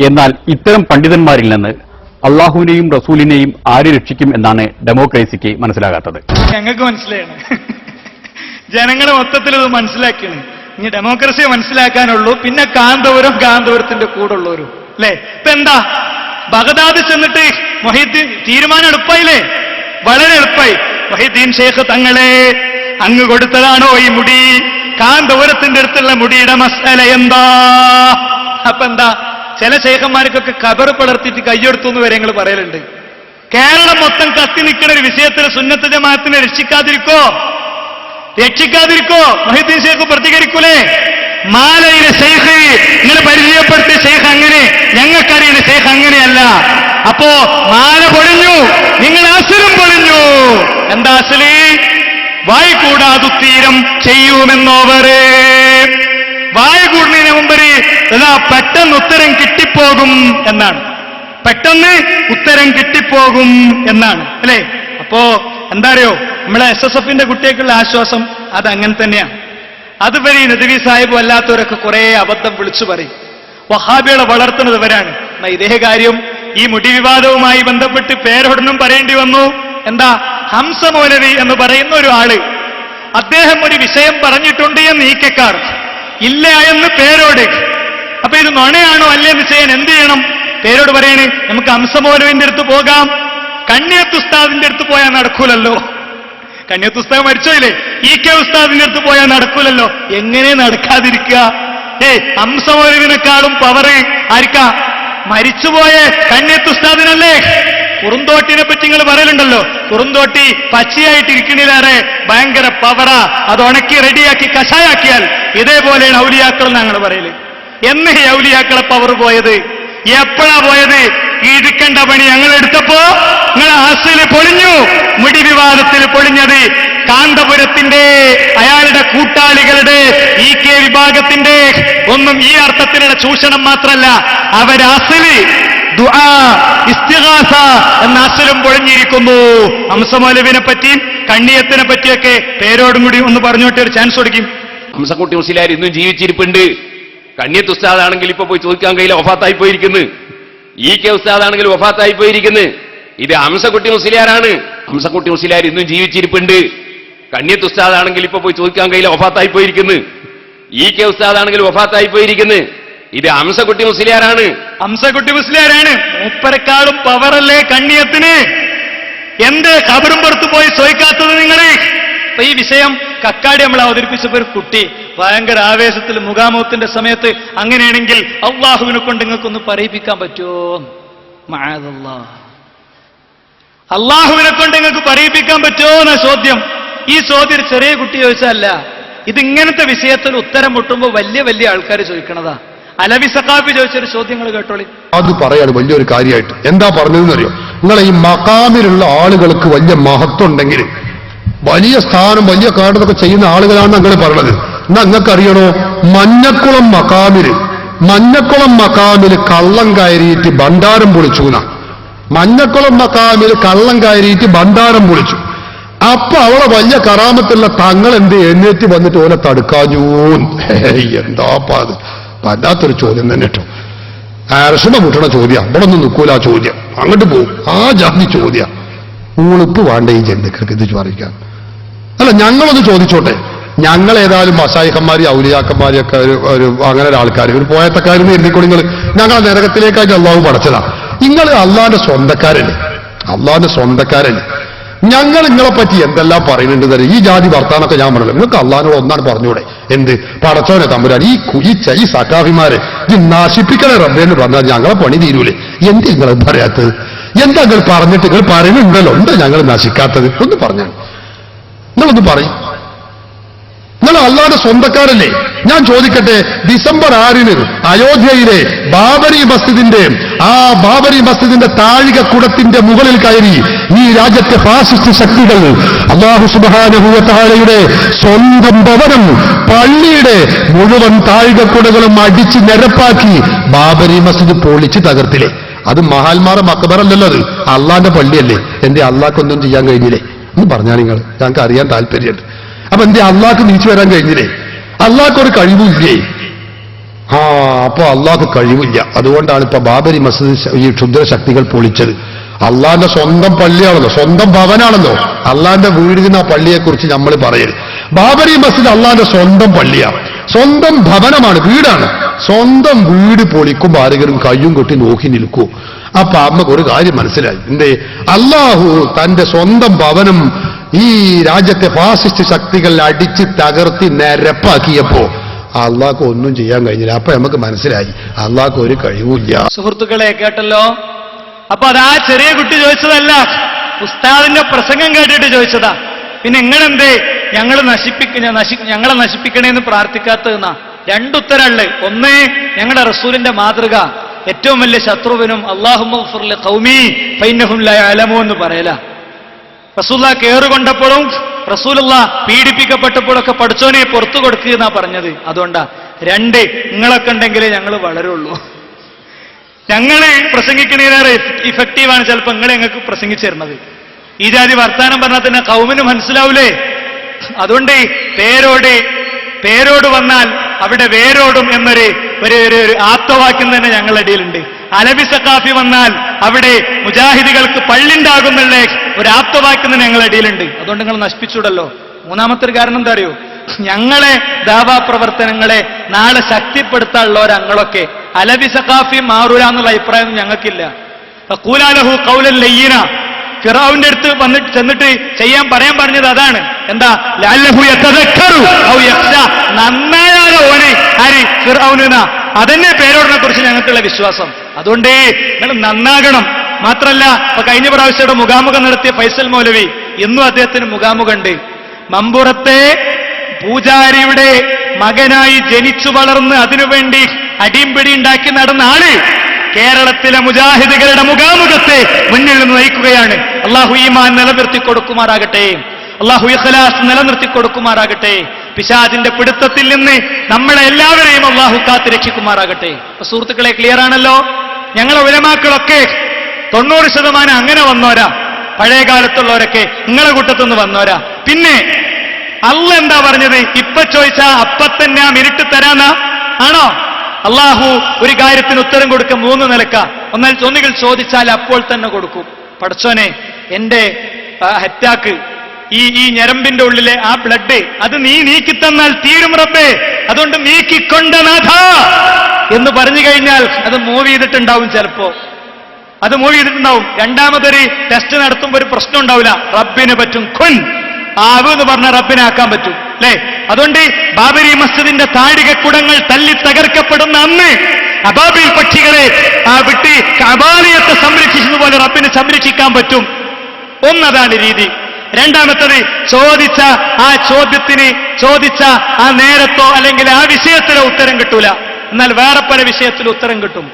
എന്നാൽ ഇത്തരം പണ്ഡിതന്മാരിൽ നിന്ന് അള്ളാഹുവിനെയും റസൂലിനെയും ആര് രക്ഷിക്കും എന്നാണ് ഡെമോക്രസിക്ക് മനസ്സിലാകാത്തത്. ഞങ്ങൾക്ക് മനസ്സിലായാണ്, ജനങ്ങളെ മൊത്തത്തിൽ ഇത് മനസ്സിലാക്കിയാണ്. ഇനി ഡെമോക്രസിയെ മനസ്സിലാക്കാനുള്ളൂ. പിന്നെ കാന്തപുരത്തിന്റെ കൂടെ ഉള്ളവരും അല്ലേ? ഇപ്പൊ എന്താ ബഗ്ദാദ് ചെന്നിട്ട് മൊഹീദ്ദീൻ തീരുമാനം എളുപ്പമായില്ലേ? വളരെ എളുപ്പമായി. മൊഹീദ്ദീൻ ശൈഖ് തങ്ങളെ അങ്ങ് കൊടുത്തതാണോ ഈ മുടി? കാന്തപുരത്തിന്റെ അടുത്തുള്ള മുടിയുടെ മസ്അല എന്താ? അപ്പൊ എന്താ, ചില ശൈഖന്മാർക്കൊക്കെ ഖബർ പിളർത്തിയിട്ട് കയ്യെടുത്തു എന്ന് വരെ ഞങ്ങൾ പറയലുണ്ട്. കേരളം മൊത്തം കത്തി നിൽക്കുന്ന ഒരു വിഷയത്തിൽ സുന്നത്ത് ജമാഅത്തിനെ രക്ഷിക്കാതിരിക്കോ? മൊഹീദ്ദീൻ ശൈഖ് പ്രതികരിക്കൂലേ? മാലയിലെ ശൈഖ് നിങ്ങൾ പരിചയപ്പെടുത്തിയ ശൈഖ് അങ്ങനെ, ഞങ്ങൾക്കറിയുന്ന ശൈഖ് അങ്ങനെയല്ല. അപ്പോ മാല പൊളിഞ്ഞു, നിങ്ങൾ അസലും പൊളിഞ്ഞു. എന്താ അസല്? വായി കൂടാതുത്തീരം ചെയ്യുമെന്നോവരെ. വായ കൂടുന്നതിന് മുമ്പര് പെട്ടെന്ന് ഉത്തരം കിട്ടിപ്പോകും എന്നാണ്. പെട്ടെന്ന് ഉത്തരം കിട്ടിപ്പോകും എന്നാണ് അല്ലേ? അപ്പോ എന്താ അറിയോ, നമ്മളെ SSFന്റെ കുട്ടികൾക്കുള്ള ആശ്വാസം അതങ്ങനെ തന്നെയാണ്. അതുവരെ നദവി സാഹിബ് അല്ലാത്തവരൊക്കെ കുറെ അബദ്ധം വിളിച്ചു പറയും. വഹാബികളെ വളർത്തുന്നത് ഇവരാണ്. എന്നാ ഇതേ കാര്യം ഈ മുടി വിവാദവുമായി ബന്ധപ്പെട്ട് പേരൊടനും പറയേണ്ടി വന്നു. എന്താ, ഹംസ മൗലവി എന്ന് പറയുന്ന ഒരു ആള്, അദ്ദേഹം ഒരു വിഷയം പറഞ്ഞിട്ടുണ്ട് എന്ന് ഈക്കക്കാർ ഇല്ല എന്ന് പേരോട്. അപ്പൊ ഇത് നുണയാണോ അല്ലേ എന്ന് ചെയ്യാൻ എന്ത് ചെയ്യണം? പേരോട് പറയണേ നമുക്ക് ഹംസ മൗലവിന്റെ അടുത്ത് പോകാം. കണ്ണിയത്ത് ഉസ്താദിന്റെ അടുത്ത് പോയാൽ നടക്കൂലല്ലോ. കണ്ണിയത്ത് ഉസ്താദ് മരിച്ചോയില്ലേ? EK ഉസ്താദിന്റെ അടുത്ത് പോയാൽ നടക്കൂലല്ലോ. എങ്ങനെ നടക്കാതിരിക്കുക? ഹംസ മൗലവിനെക്കാളും പവറ് ആർക്കാ? മരിച്ചുപോയ കണ്ണിയത്ത് ഉസ്താദിനല്ലേ? കുറുന്തോട്ടിനെ പറ്റി നിങ്ങൾ പറയലുണ്ടല്ലോ, കുറുന്തോട്ടി പച്ചയായിട്ട് ഇരിക്കണില്ലാറെ ഭയങ്കര പവറാ. അത് ഉണക്കി റെഡിയാക്കി കഷായാക്കിയാൽ ഇതേപോലെയാണ് ഔലിയാക്കൾ ഞങ്ങൾ പറയല്. എന്ന് ഈ ഔലിയാക്കളെ പവർ പോയത് എപ്പോഴാ പോയത്? ഈ ഇരിക്കേണ്ട പണി ഞങ്ങൾ എടുത്തപ്പോ നിങ്ങൾ അസില് പൊളിഞ്ഞു. മുടി വിവാദത്തിൽ പൊളിഞ്ഞത് കാന്തപുരത്തിന്റെ, അയാളുടെ കൂട്ടാളികളുടെ, EK വിഭാഗത്തിന്റെ ഒന്നും ഈ അർത്ഥത്തിലുള്ള ചൂഷണം മാത്രമല്ല, അവർ അസില് ദുആ, ഇസ്തിഗാസ എന്ന അസലും പൊളിഞ്ഞിരിക്കുന്നു. ഹംസ മൗലവിനെ പറ്റിയും കണ്ണിയത്തിനെ പറ്റിയൊക്കെ പേരോടും കൂടി ഒന്ന് പറഞ്ഞോട്ട് ഒരു ചാൻസ് കൊടുക്കും. ഹംസക്കുട്ടി മുസ്ലിയാർ ഇന്നും ജീവിച്ചിരിപ്പുണ്ട്. കണ്ണിയത്ത് ഉസ്താദാണെങ്കിൽ ഇപ്പൊ പോയി ചോദിക്കാൻ കഴിയില്ല, വഫാത്തായി പോയിരിക്കുന്നു. ഈ കെ ഉസ്താദാണെങ്കിൽ വഫാത്തായി പോയിരിക്കുന്നു. ഇത് ഹംസക്കുട്ടി മുസ്ലിയാരാണ്. ഹംസക്കുട്ടി മുസ്ലിയാർ ഇന്നും ജീവിച്ചിരിപ്പുണ്ട്. കണ്ണിയത്ത് ഉസ്താദാണെങ്കിൽ ഇപ്പൊ പോയി ചോദിക്കാൻ കഴിയില്ല, വഫാത്തായി പോയിരിക്കുന്നു. ഈ കെ ഉസ്താദാണെങ്കിൽ വഫാത്തായി പോയിരിക്കുന്നു. ഇത് ഹംസക്കുട്ടി മുസ്ലിയാരാണ്. ഹംസക്കുട്ടി മുസ്ലിയാരാണ്. മൂപ്പരെക്കാളും പവറല്ലേ കണ്ണിയത്തിന്? എന്ത് ഖബറും പുറത്ത് പോയി ചോദിക്കാത്തത് നിങ്ങളെ? അപ്പൊ ഈ വിഷയം കക്കാടി നമ്മൾ അവതരിപ്പിച്ചപ്പോ ഒരു കുട്ടി ഭയങ്കര ആവേശത്തിൽ മുഖാമുഖത്തിന്റെ സമയത്ത് അങ്ങനെയാണെങ്കിൽ അള്ളാഹുവിനെ കൊണ്ട് നിങ്ങൾക്കൊന്ന് പറയിപ്പിക്കാൻ പറ്റുമോ? മഅദല്ലാഹ്, അള്ളാഹുവിനെ കൊണ്ട് നിങ്ങൾക്ക് പറയിപ്പിക്കാൻ പറ്റുമോ എന്ന ചോദ്യം. ഈ ചോദ്യം ചെറിയ കുട്ടി ചോദിച്ചതല്ല. ഇതിങ്ങനത്തെ വിഷയത്തിൽ ഉത്തരം മുട്ടുമ്പോൾ വലിയ വലിയ ആൾക്കാർ ചോദിക്കണതാ. അലവി സഖാഫി ചോദിച്ചൊരു ചോദ്യങ്ങൾ കേട്ടോളി. അത് പറയാണ് വലിയൊരു കാര്യമായിട്ട്. എന്താ പറഞ്ഞതെന്നറിയോ? നിങ്ങളെ ഈ മഖാമിലുള്ള ആളുകൾക്ക് വലിയ മഹത്വം ഉണ്ടെങ്കിൽ, വലിയ സ്ഥാനം വലിയ കാർഡൊക്കെ ചെയ്യുന്ന ആളുകളാണ് നിങ്ങൾ പറഞ്ഞത്. എന്നാ നിങ്ങൾക്കറിയണോ, മഞ്ഞക്കുളം മക്കാമിൽ കള്ളം കയറിയിട്ട് ഭണ്ഡാരം പൊളിച്ചു. മഞ്ഞക്കുളം മക്കാമിൽ കള്ളം കയറിയിട്ട് ഭണ്ഡാരം പൊളിച്ചു. അപ്പൊ അവളെ വലിയ കറാമത്തുള്ള തങ്ങൾ എന്ത് എഴുന്നേറ്റ് വന്നിട്ട് ഓലെ തടുക്കാഞ്ഞൂ. എന്താപ്പാത്, വല്ലാത്തൊരു ചോദ്യം തന്നെ കേട്ടോ. അരശമ മുട്ടണ ചോദ്യം. അവിടെ ഒന്നും നിൽക്കൂല ആ ചോദ്യം, അങ്ങോട്ട് പോകും. ആ ജാതി ചോദ്യം. ഉളുപ്പ് വേണ്ട ഈ ജന്തുക്കൾക്ക് ഇത് ചോദിക്കാൻ. അല്ല, ഞങ്ങളൊന്ന് ചോദിച്ചോട്ടെ. ഞങ്ങൾ ഏതായാലും മസായിഹന്മാരി ഔലിയാക്കന്മാരിയൊക്കെ ഒരു അങ്ങനെ ഒരു ആൾക്കാർ, ഒരു പോയത്തക്കാരെന്ന് എഴുതിക്കോളി. ഞങ്ങളെ നരകത്തിലേക്കായിട്ട് അള്ളാഹു പടച്ചതാ. നിങ്ങൾ അള്ളാന്റെ സ്വന്തക്കാരല്ലേ. ഞങ്ങൾ നിങ്ങളെ പറ്റി എന്തെല്ലാം പറയുന്നുണ്ട് തരും. ഈ ജാതി വർത്താനൊക്കെ ഞാൻ പറഞ്ഞല്ലോ. നിങ്ങൾക്ക് അള്ളാഹിനോട് ഒന്നാണ് പറഞ്ഞൂടെ? എന്ത് പടച്ചോനെ തമ്പുരാൻ, ഈ സക്കാഫിമാരെ ഇത് നശിപ്പിക്കണ റബ്ബേന്ന് പറഞ്ഞാൽ ഞങ്ങളെ പണി തീരൂലേ? എന്ത് നിങ്ങൾ പറയാത്തത്? എന്താ നിങ്ങൾ പറഞ്ഞിട്ട് നിങ്ങൾ പറയുന്നുണ്ടല്ലോ, എന്താ ഞങ്ങൾ നശിക്കാത്തത്? ഒന്ന് പറഞ്ഞാൽ നിങ്ങളൊന്ന് പറയും. നിങ്ങൾ അള്ളാന്റെ സ്വന്തക്കാരല്ലേ? ഞാൻ ചോദിക്കട്ടെ, ഡിസംബർ 6 അയോധ്യയിലെ ബാബരി മസ്ജിദിന്റെ താഴികക്കുടത്തിന്റെ മുകളിൽ കയറി ഈ രാജ്യത്തെ ഫാസിസ്റ്റ് ശക്തികൾ അല്ലാഹു സുബ്ഹാനഹു വ തആലയുടെ സ്വന്തം ഭവനം, പള്ളിയുടെ മുഴുവൻ താഴികക്കുടകളും അടിച്ച് നിരപ്പാക്കി ബാബരി മസ്ജിദ് പൊളിച്ച് തകർത്തില്ലേ? അത് മഹാന്മാരെ മക്ബറല്ലല്ലോ, അത് അള്ളാന്റെ പള്ളിയല്ലേ. എന്റെ അള്ളാഹ്ക്കൊന്നും ചെയ്യാൻ കഴിഞ്ഞില്ലേ? എന്ന് പറഞ്ഞാൽ നിങ്ങൾ, ഞങ്ങൾക്ക് അറിയാൻ താല്പര്യമുണ്ട്. അപ്പൊ എന്തേ അള്ളാഹ്ക്ക് നീച്ചു വരാൻ കഴിഞ്ഞില്ലേ? അള്ളാഹ്ക്കൊരു കഴിവില്ലേ? അപ്പൊ അള്ളാഹ്ക്ക് കഴിവില്ല. അതുകൊണ്ടാണ് ഇപ്പൊ ബാബരി മസ്ജിദ് ഈ ക്ഷുദ്രശക്തികൾ പൊളിച്ചത്. അള്ളാന്റെ സ്വന്തം പള്ളിയാണല്ലോ, സ്വന്തം ഭവനാണല്ലോ. അള്ളാന്റെ വീടിന് ആ പള്ളിയെക്കുറിച്ച് നമ്മൾ പറയരുത്. ബാബരി മസ്ജിദ് അള്ളാന്റെ സ്വന്തം പള്ളിയാണ്, സ്വന്തം ഭവനമാണ്, വീടാണ്. സ്വന്തം വീട് പൊളിക്കുമ്പോൾ ആരെങ്കിലും കയ്യും കൊട്ടി നോക്കി നിൽക്കൂ. അപ്പൊ അമ്മക്ക് ഒരു കാര്യം മനസ്സിലായി. എന്തേ? അള്ളാഹു തന്റെ സ്വന്തം ഭവനം ഈ രാജ്യത്തെ ഫാസിസ്റ്റ് ശക്തികൾ അടിച്ച് തകർത്തി നിരപ്പാക്കിയപ്പോ അള്ളാഹ്ക്ക് ഒന്നും ചെയ്യാൻ കഴിഞ്ഞില്ല. അപ്പൊ നമുക്ക് മനസ്സിലായി അള്ളാഹ്ക്ക് ഒരു കഴിവില്ല. സുഹൃത്തുക്കളെ കേട്ടല്ലോ. അപ്പൊ അതാ ചെറിയ കുട്ടി ചോദിച്ചതല്ല, ഉസ്താദിന്റെ പ്രസംഗം കേട്ടിട്ട് ചോദിച്ചതാ. പിന്നെ എങ്ങനെന്തേ ഞങ്ങളെ നശിപ്പിക്കണേന്ന് പ്രാർത്ഥിക്കാത്തതെന്നാ? രണ്ടുത്തരള്ള്. ഒന്ന്, ഞങ്ങളുടെ റസൂലിന്റെ മാതൃക, ഏറ്റവും വലിയ ശത്രുവിനും അല്ലാഹുമ്മഗ്ഫിർ ലി ഖൗമി ഫഇന്നഹും ലാ യഅലമൂൻ എന്ന് പറയല. റസൂലുള്ളാഹ് കേറുകൊണ്ടപ്പോഴും റസൂലുള്ളാഹ് പീഡിപ്പിക്കപ്പെട്ടപ്പോഴൊക്കെ പഠിച്ചോനെ പുറത്തു കൊടുക്കുക എന്നാ പറഞ്ഞത്. അതുകൊണ്ടാ. രണ്ട്, നിങ്ങളൊക്കെ ഉണ്ടെങ്കിലേ ഞങ്ങൾ വളരുള്ളൂ. ഞങ്ങള് പ്രസംഗിക്കണേറെ ഇഫക്റ്റീവാണ് ചിലപ്പോൾ നിങ്ങൾ ഞങ്ങൾക്ക് പ്രസംഗിച്ചു തരുന്നത്. ഈ ജാതി വർത്താനം പറഞ്ഞാൽ തന്നെ കൗമിന് മനസ്സിലാവൂലേ? അതുകൊണ്ട് പേരോട് വന്നാൽ അവിടെ വേരോടും എന്നൊരു ആപ്തവാക്യം തന്നെ ഞങ്ങളുടെ ഇടയിലുണ്ട്. അലവി സഖാഫി വന്നാൽ അവിടെ മുജാഹിദികൾക്ക് പള്ളിണ്ടാകുന്നുള്ള ഒരു ആപ്തവാക്യം തന്നെ ഞങ്ങളുടെ ഇടയിലുണ്ട്. അതുകൊണ്ട് നിങ്ങൾ നശിപ്പിച്ചൂടല്ലോ. മൂന്നാമത്തെ ഒരു കാരണം എന്താ അറിയോ? ഞങ്ങളെ ദാവാ പ്രവർത്തനങ്ങളെ നാളെ ശക്തിപ്പെടുത്താനുള്ളവരങ്ങളൊക്കെ അലവി സഖാഫി മാറൂല എന്നുള്ള അഭിപ്രായം ഞങ്ങൾക്കില്ല. ഖൂലാലഹു ഖൗലൻ ലയ്യിന, ഫിറഔന്റെ അടുത്ത് വന്നിട്ട് ചെന്നിട്ട് പറയാൻ പറഞ്ഞത് അതാണ്. എന്താ? ലഅല്ലഹു യതദക്കറു ഔ യഖ്ശ, നന്നായാലോ ഓനെ ആര് ഫിറഔന. അതന്നെ പേരോടിനെ കുറിച്ച് ഞങ്ങൾക്കുള്ള വിശ്വാസം. അതുകൊണ്ട് നിങ്ങൾ നന്നാകണം. മാത്രല്ല, ഇപ്പൊ കഴിഞ്ഞ പ്രാവശ്യയുടെ മുഖാമുഖം നടത്തിയ ഫൈസൽ മൗലവി ഇന്നും അദ്ദേഹത്തിന് മുഖാമുഖമുണ്ട്. മമ്പുറത്തെ പൂജാരിയുടെ മകനായി ജനിച്ചു വളർന്ന് അതിനുവേണ്ടി അടിയും ഉണ്ടാക്കി നടന്ന ആള് കേരളത്തിലെ മുജാഹിദുകളുടെ മുഖാമുഖത്തെ മുന്നിൽ നിന്ന് നയിക്കുകയാണ്. അള്ളാഹു ഈമാൻ നിലനിർത്തി കൊടുക്കുമാറാകട്ടെ. അള്ളാഹു ഇഖ്ലാസ് നിലനിർത്തി കൊടുക്കുമാറാകട്ടെ. പിശാചിന്റെ പിടുത്തത്തിൽ നിന്ന് നമ്മളെ എല്ലാവരെയും അള്ളാഹു കാത്ത് രക്ഷിക്കുമാറാകട്ടെ. സുഹൃത്തുക്കളെ, ക്ലിയർ ആണല്ലോ? ഞങ്ങളെ ഉലമാക്കളൊക്കെ 90% അങ്ങനെ വന്നോരാ. പഴയ കാലത്തുള്ളവരൊക്കെ നിങ്ങളെ കൂട്ടത്തുനിന്ന് വന്നോരാ. പിന്നെ അള്ളാഹ് എന്താ പറഞ്ഞത്? ഇപ്പൊ ചോദിച്ചാ അപ്പത്തന്നെ ആ മിനിറ്റ് തരാന്നാ ആണോ? അള്ളാഹു ഒരു കാര്യത്തിന് ഉത്തരം കൊടുക്കുക 3 നിലക്ക. ഒന്നുകിൽ ചോദിച്ചാൽ അപ്പോൾ തന്നെ കൊടുക്കും. പടച്ചോനെ, എന്റെ അറ്റാക്ക്, ഈ ഞരമ്പിന്റെ ഉള്ളിലെ ആ ബ്ലഡ് അത് നീ നീക്കിത്തന്നാൽ തീരും റബ്ബേ, അതുകൊണ്ട് നീക്കിക്കൊണ്ട നാഥ എന്ന് പറഞ്ഞു കഴിഞ്ഞാൽ അത് മൂവ് ചെയ്തിട്ടുണ്ടാവും. ചിലപ്പോ അത് മൂവ് ചെയ്തിട്ടുണ്ടാവും. രണ്ടാമതൊരു ടെസ്റ്റ് നടത്തുമ്പോൾ ഒരു പ്രശ്നം ഉണ്ടാവില്ല. റബ്ബിന് പറ്റും. ഖുൻ ആവ് എന്ന് പറഞ്ഞാൽ റബ്ബിനാക്കാൻ പറ്റും അല്ലേ? അതുകൊണ്ട് ബാബരി മസ്ജിദിന്റെ താഴികക്കുടങ്ങൾ തല്ലി തകർക്കപ്പെടുന്ന അന്ന് അബാബിൽ പക്ഷികളെ വിട്ട് കബാലയത്തെ സംരക്ഷിച്ചതുപോലെ റബ്ബിനെ സംരക്ഷിക്കാൻ പറ്റും. ഒന്നതാണ് രീതി. രണ്ടാമത്തത്, ചോദിച്ച ആ ചോദ്യത്തിന് ചോദിച്ച ആ നേരത്തോ അല്ലെങ്കിൽ ആ വിഷയത്തിലോ ഉത്തരം കിട്ടൂല, എന്നാൽ വേറെ പല വിഷയത്തിലും ഉത്തരം കിട്ടും.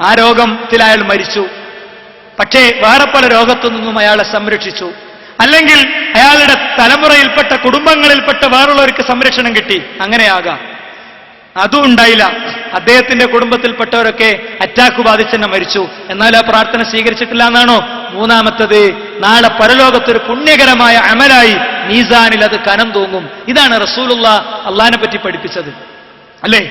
ആ രോഗത്തിൽ അയാൾ മരിച്ചു, പക്ഷേ വേറെ പല രോഗത്തു നിന്നും അയാളെ സംരക്ഷിച്ചു. അല്ലെങ്കിൽ അയാളുടെ തലമുറയിൽപ്പെട്ട കുടുംബങ്ങളിൽപ്പെട്ട വേറുള്ളവർക്ക് സംരക്ഷണം കിട്ടി. അങ്ങനെയാകാം. അതും ഉണ്ടായില്ല. അദ്ദേഹത്തിന്റെ കുടുംബത്തിൽപ്പെട്ടവരൊക്കെ അറ്റാക്ക് ബാധിച്ചെന്നെ മരിച്ചു, എന്നാൽ ആ പ്രാർത്ഥന സ്വീകരിച്ചിട്ടില്ല എന്നാണോ? മൂന്നാമത്തത്, നാളെ പരലോകത്തൊരു പുണ്യകരമായ അമലായി മീസാനിൽ അത് കനം തൂങ്ങും. ഇതാണ് റസൂലുള്ളാഹ് അള്ളാഹിനെ പറ്റി പഠിപ്പിച്ചത് അല്ലേ?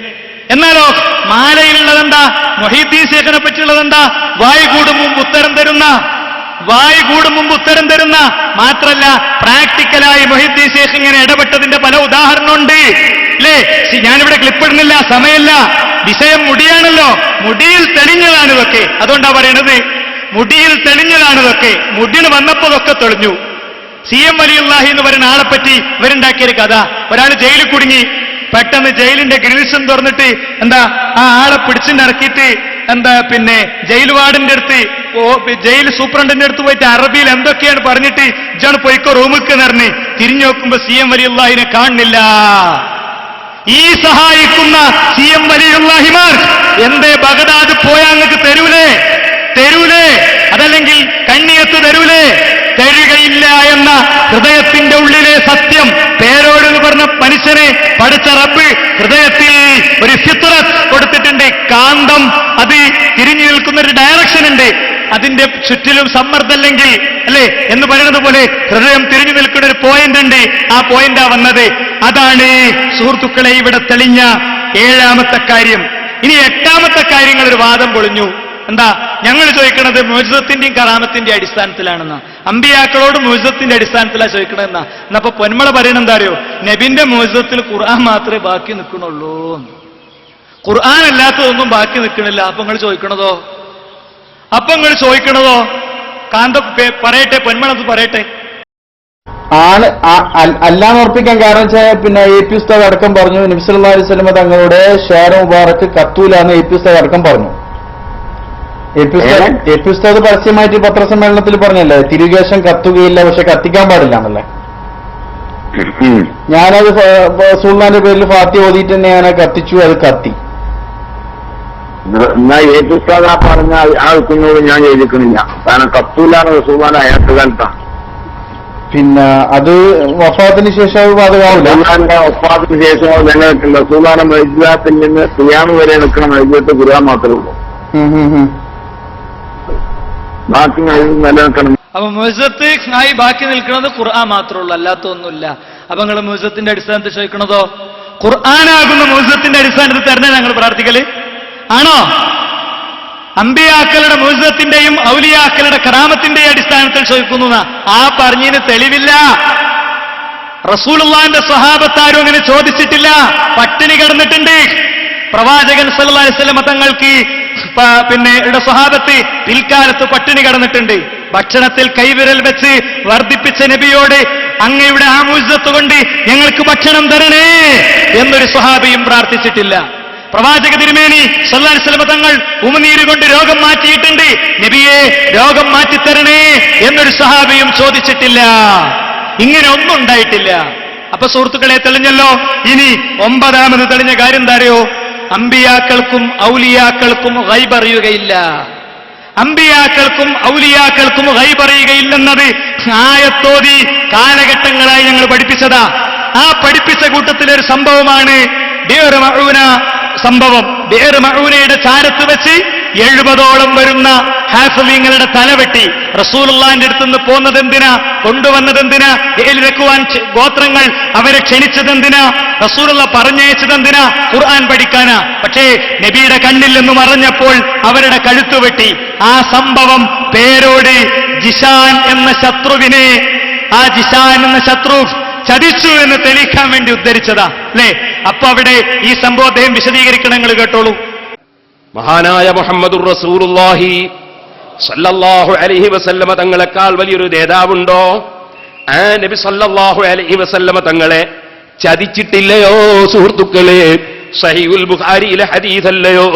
എന്നാലോ മാലയിലുള്ളതെന്താ? മുഹീദ്ദീൻ ശേഖനെ പറ്റിയുള്ളതെന്താ? വായു കൂടും മുമ്പ് ഉത്തരം തരുന്ന മാത്രല്ല, പ്രാക്ടിക്കലായി മുഹീദ്ദീൻ ശേഖ് ഇങ്ങനെ ഇടപെട്ടതിന്റെ പല ഉദാഹരണമുണ്ട് അല്ലേ? ഞാനിവിടെ ക്ലിപ്പിടുന്നില്ല, സമയമല്ല. വിഷയം മുടിയാണല്ലോ. മുടിയിൽ തെളിഞ്ഞതാണ് ഇതൊക്കെ. അതുകൊണ്ടാ പറയണത്, മുടിയിൽ തെളിഞ്ഞതാണ് ഇതൊക്കെ. മുടിന് വന്നപ്പോ ഇതൊക്കെ തെളിഞ്ഞു. CM വലിയുള്ളാഹി എന്ന് പറയുന്ന ആളെപ്പറ്റി ഇവരുണ്ടാക്കിയൊരു കഥ. ഒരാൾ ജയിലിൽ കുടുങ്ങി. പെട്ടെന്ന് ജയിലിന്റെ ഗ്രിൽസും തുറന്നിട്ട് ആ ആളെ പിടിച്ചിറക്കിയിട്ട് പിന്നെ ജയിൽ വാർഡിന്റെ അടുത്ത് ജയിൽ സൂപ്രണ്ടിന്റെ അടുത്ത് പോയിട്ട് അറബിയിൽ എന്തൊക്കെയാണ് പറഞ്ഞിട്ട് ഇജാണ് പോയിക്കോ റൂമിക്ക് നിറഞ്ഞ് തിരിഞ്ഞു നോക്കുമ്പോ CM വലിയുള്ളാഹിനെ കാണുന്നില്ല. ഈ സഹായിക്കുന്ന CM വലിയുള്ളാഹിമാർ എന്തേ ബഗദാദ് പോയാ അങ്ങക്ക് തരൂലേ? അതല്ലെങ്കിൽ കണ്ണിയത്ത് തരുകയില്ല എന്ന ഹൃദയത്തിന്റെ ഉള്ളിലെ സത്യം പേരോട് എന്ന് പറഞ്ഞ മനുഷ്യനെ പഠിച്ച റബ്ബ് ഹൃദയത്തിൽ ഒരു ഫിത്റത്ത് കൊടുത്തിട്ടുണ്ട്. കാന്തം അത് തിരിഞ്ഞു നിൽക്കുന്ന ഒരു ഡയറക്ഷൻ ഉണ്ട്. അതിന്റെ ചുറ്റിലും സമ്മർദ്ദമല്ലെങ്കിൽ അല്ലേ എന്ന് പറയുന്നത് പോലെ ഹൃദയം തിരിഞ്ഞു നിൽക്കുന്ന ഒരു പോയിന്റ് ഉണ്ട്. ആ പോയിന്റാ വന്നത്. അതാണ് സുഹൃത്തുക്കളെ ഇവിടെ തെളിഞ്ഞ 7ാമത്തെ കാര്യം. ഇനി 8ാമത്തെ കാര്യങ്ങൾ ഒരു വാദം പൊളിഞ്ഞു. എന്താ? ഞങ്ങൾ ചോദിക്കണത് മുഅ്ജിസത്തിന്റെയും കറാമത്തിന്റെയും അടിസ്ഥാനത്തിലാണെന്നാ. അമ്പിയാക്കളോട് മുഅ്ജിസത്തിന്റെ അടിസ്ഥാനത്തിലാണ് ചോദിക്കണമെന്നാ. എന്നപ്പോ പൊന്മള പറയണ എന്താ അറിയോ? നബിന്റെ മുഅ്ജിസത്തിൽ ഖുർആൻ മാത്രമേ ബാക്കി നിൽക്കണുള്ളൂ. ഖുർആൻ അല്ലാത്തതൊന്നും ബാക്കി നിൽക്കണില്ല. അപ്പൊ നിങ്ങൾ ചോദിക്കണതോ? കാന്ത പറയട്ടെ, പൊന്മളത്ത് പറയട്ടെ. ആണ് അല്ലാന്ന് ഉറപ്പിക്കാൻ കാരണം വെച്ചാൽ പിന്നെ AP ഉസ്താദ് അടക്കം പറഞ്ഞു, നബി സല്ലല്ലാഹു അലൈഹി വസല്ലം തങ്ങളുടെ ഷാർ മുബാറക്ക് കത്തൂലാന്ന് AP ഉസ്താദ് അടക്കം പറഞ്ഞു. AP ഉസ്താദ് പരസ്യമായിട്ട് പത്രസമ്മേളനത്തിൽ പറഞ്ഞല്ലേ, തിരുകേശം കത്തുകയില്ല, പക്ഷെ കത്തിക്കാൻ പാടില്ല എന്നല്ലേ. ഞാനത് സുൽത്താന്റെ പേരിൽ ഫാത്തി ഓതിയിട്ട് തന്നെ ഞാൻ കത്തിച്ചു, അത് കത്തി. AP ഉസ്താദ് ആ പറഞ്ഞ ആൾക്കുന്നോട് ഞാൻ ചെയ്തിരിക്കണില്ല. കാരണം കത്തൂലാണ് സുൽത്താൻ അയാൾക്ക് കാലത്താണ്. പിന്നെ അത് വഫാത്തിന് ശേഷം അത് ബാധകമാവില്ല. വഫാത്തിന് ശേഷം നിലനിൽക്കില്ല. സുൽത്താന മൈജാത്തിൽ നിന്ന് ക്രിയാമ് വരെ നിൽക്കണം. മൈജത്ത് ഖുർആൻ മാത്രമേ ഉള്ളൂ. ബാക്കി നിലനിൽക്കണം. അപ്പൊ മുഅ്ജിസത്ത് ആയി ബാക്കി നിൽക്കുന്നത് ഖുർആൻ മാത്രമേ ഉള്ളൂ, അല്ലാത്തൊന്നുമില്ല. അപ്പൊ നിങ്ങൾ മുഅ്ജിസത്തിന്റെ അടിസ്ഥാനത്തിൽ ചോദിക്കണതോ? ഖുർആനാകുന്ന മുഅ്ജിസത്തിന്റെ അടിസ്ഥാനത്തിൽ തരണേ ഞങ്ങൾ പ്രാർത്ഥിക്കല് ആണോ? അമ്പിയാക്കളുടെ മുഅ്ജിസത്തിന്റെയും ഔലിയാക്കളുടെ കറാമത്തിന്റെയും അടിസ്ഥാനത്തിൽ ചോദിക്കുന്നു. ആ പറഞ്ഞതിന് തെളിവില്ല. റസൂലുള്ളാഹിന്റെ സ്വഹാബത്താരും അങ്ങനെ ചോദിച്ചിട്ടില്ല. പട്ടിണി കിടന്നിട്ടുണ്ട്. പ്രവാചകൻ സല്ലല്ലാഹു അലൈഹി വസല്ലം തങ്ങൾക്ക് പിന്നെ സ്വഹാബത്ത് പിൽക്കാലത്ത് പട്ടിണി കിടന്നിട്ടുണ്ട്. ഭക്ഷണത്തിൽ കൈവിരൽ വെച്ച് വർദ്ധിപ്പിച്ച നബിയോട് അങ്ങയുടെ ആ മുഅ്ജിസത്ത് കൊണ്ട് ഞങ്ങൾക്ക് ഭക്ഷണം തരണേ എന്നൊരു സ്വഹാബിയും പ്രാർത്ഥിച്ചിട്ടില്ല. പ്രവാചക തിരുമേനി സല്ലല്ലാഹു അലൈഹി വസല്ലം തങ്ങൾ ഉമിനീര് കൊണ്ട് രോഗം മാറ്റിയിട്ടുണ്ട്, നബിയെ രോഗം മാറ്റിത്തരണേ എന്നൊരു സ്വഹാബിയും ചോദിച്ചിട്ടില്ല. ഇങ്ങനെ ഒന്നും ഉണ്ടായിട്ടില്ല. അപ്പൊ സുഹൃത്തുക്കളെ തെളിഞ്ഞല്ലോ. ഇനി 9ാമത് തെളിഞ്ഞ കാര്യം എന്താ അറിയോ? അമ്പിയാക്കൾക്കും ഔലിയാക്കൾക്കും ഗൈബ് അറിയുകയില്ല. അമ്പിയാക്കൾക്കും ഔലിയാക്കൾക്കും ഗൈബ് അറിയുകയില്ലെന്നത് ആയത്തോതി കാലഘട്ടങ്ങളായി ഞങ്ങൾ പഠിപ്പിച്ചതാ. ആ പഠിപ്പിച്ച കൂട്ടത്തിലൊരു സംഭവമാണ് ബിഅർ മഊന സംഭവം. ബിഅർ മഊനയുടെ ചാരത്ത് വെച്ച് 70ഓളം വരുന്ന ഹാഫിളീങ്ങളുടെ തലവെട്ടി. റസൂലുള്ളാഹിന്റെ അടുത്തുനിന്ന് പോന്നതെന്തിനാ, കൊണ്ടുവന്നതെന്തിനാ, ജയിലിലെക്കുവാൻ ഗോത്രങ്ങൾ അവരെ ക്ഷണിച്ചതെന്തിനാ, റസൂലുള്ള പറഞ്ഞയച്ചതെന്തിനാ, ഖുർആൻ പഠിക്കാനാ. പക്ഷേ നബിയുടെ കണ്ണിൽ നിന്ന് മറഞ്ഞപ്പോൾ അവരുടെ കഴുത്തുവെട്ടി. ആ സംഭവം പേരോട് ജിഷാൻ എന്ന ശത്രുവിനെ, ആ ജിഷാൻ എന്ന ശത്രു ചതിച്ചു എന്ന് തെളിയിക്കാൻ വേണ്ടി ഉദ്ധരിച്ചതാ അല്ലേ? അപ്പൊ അവിടെ ഈ സംഭവം അദ്ദേഹം വിശദീകരിക്കണം, നിങ്ങൾ കേട്ടോളൂ. മഹാനായ മുഹമ്മദുർ റസൂലുള്ളാഹി സല്ലല്ലാഹു അലൈഹി വസല്ലമ തങ്ങളെക്കാൾ വലിയൊരു നേതാവുണ്ടോ? ആ നബി സല്ലല്ലാഹു അലൈഹി വസല്ലമ തങ്ങളെ ചതിച്ചിട്ടില്ലയോ സുഹൃത്തുക്കളെ? സഹീഹുൽ ബുഖാരിയിലെ ഹദീസല്ലയോ?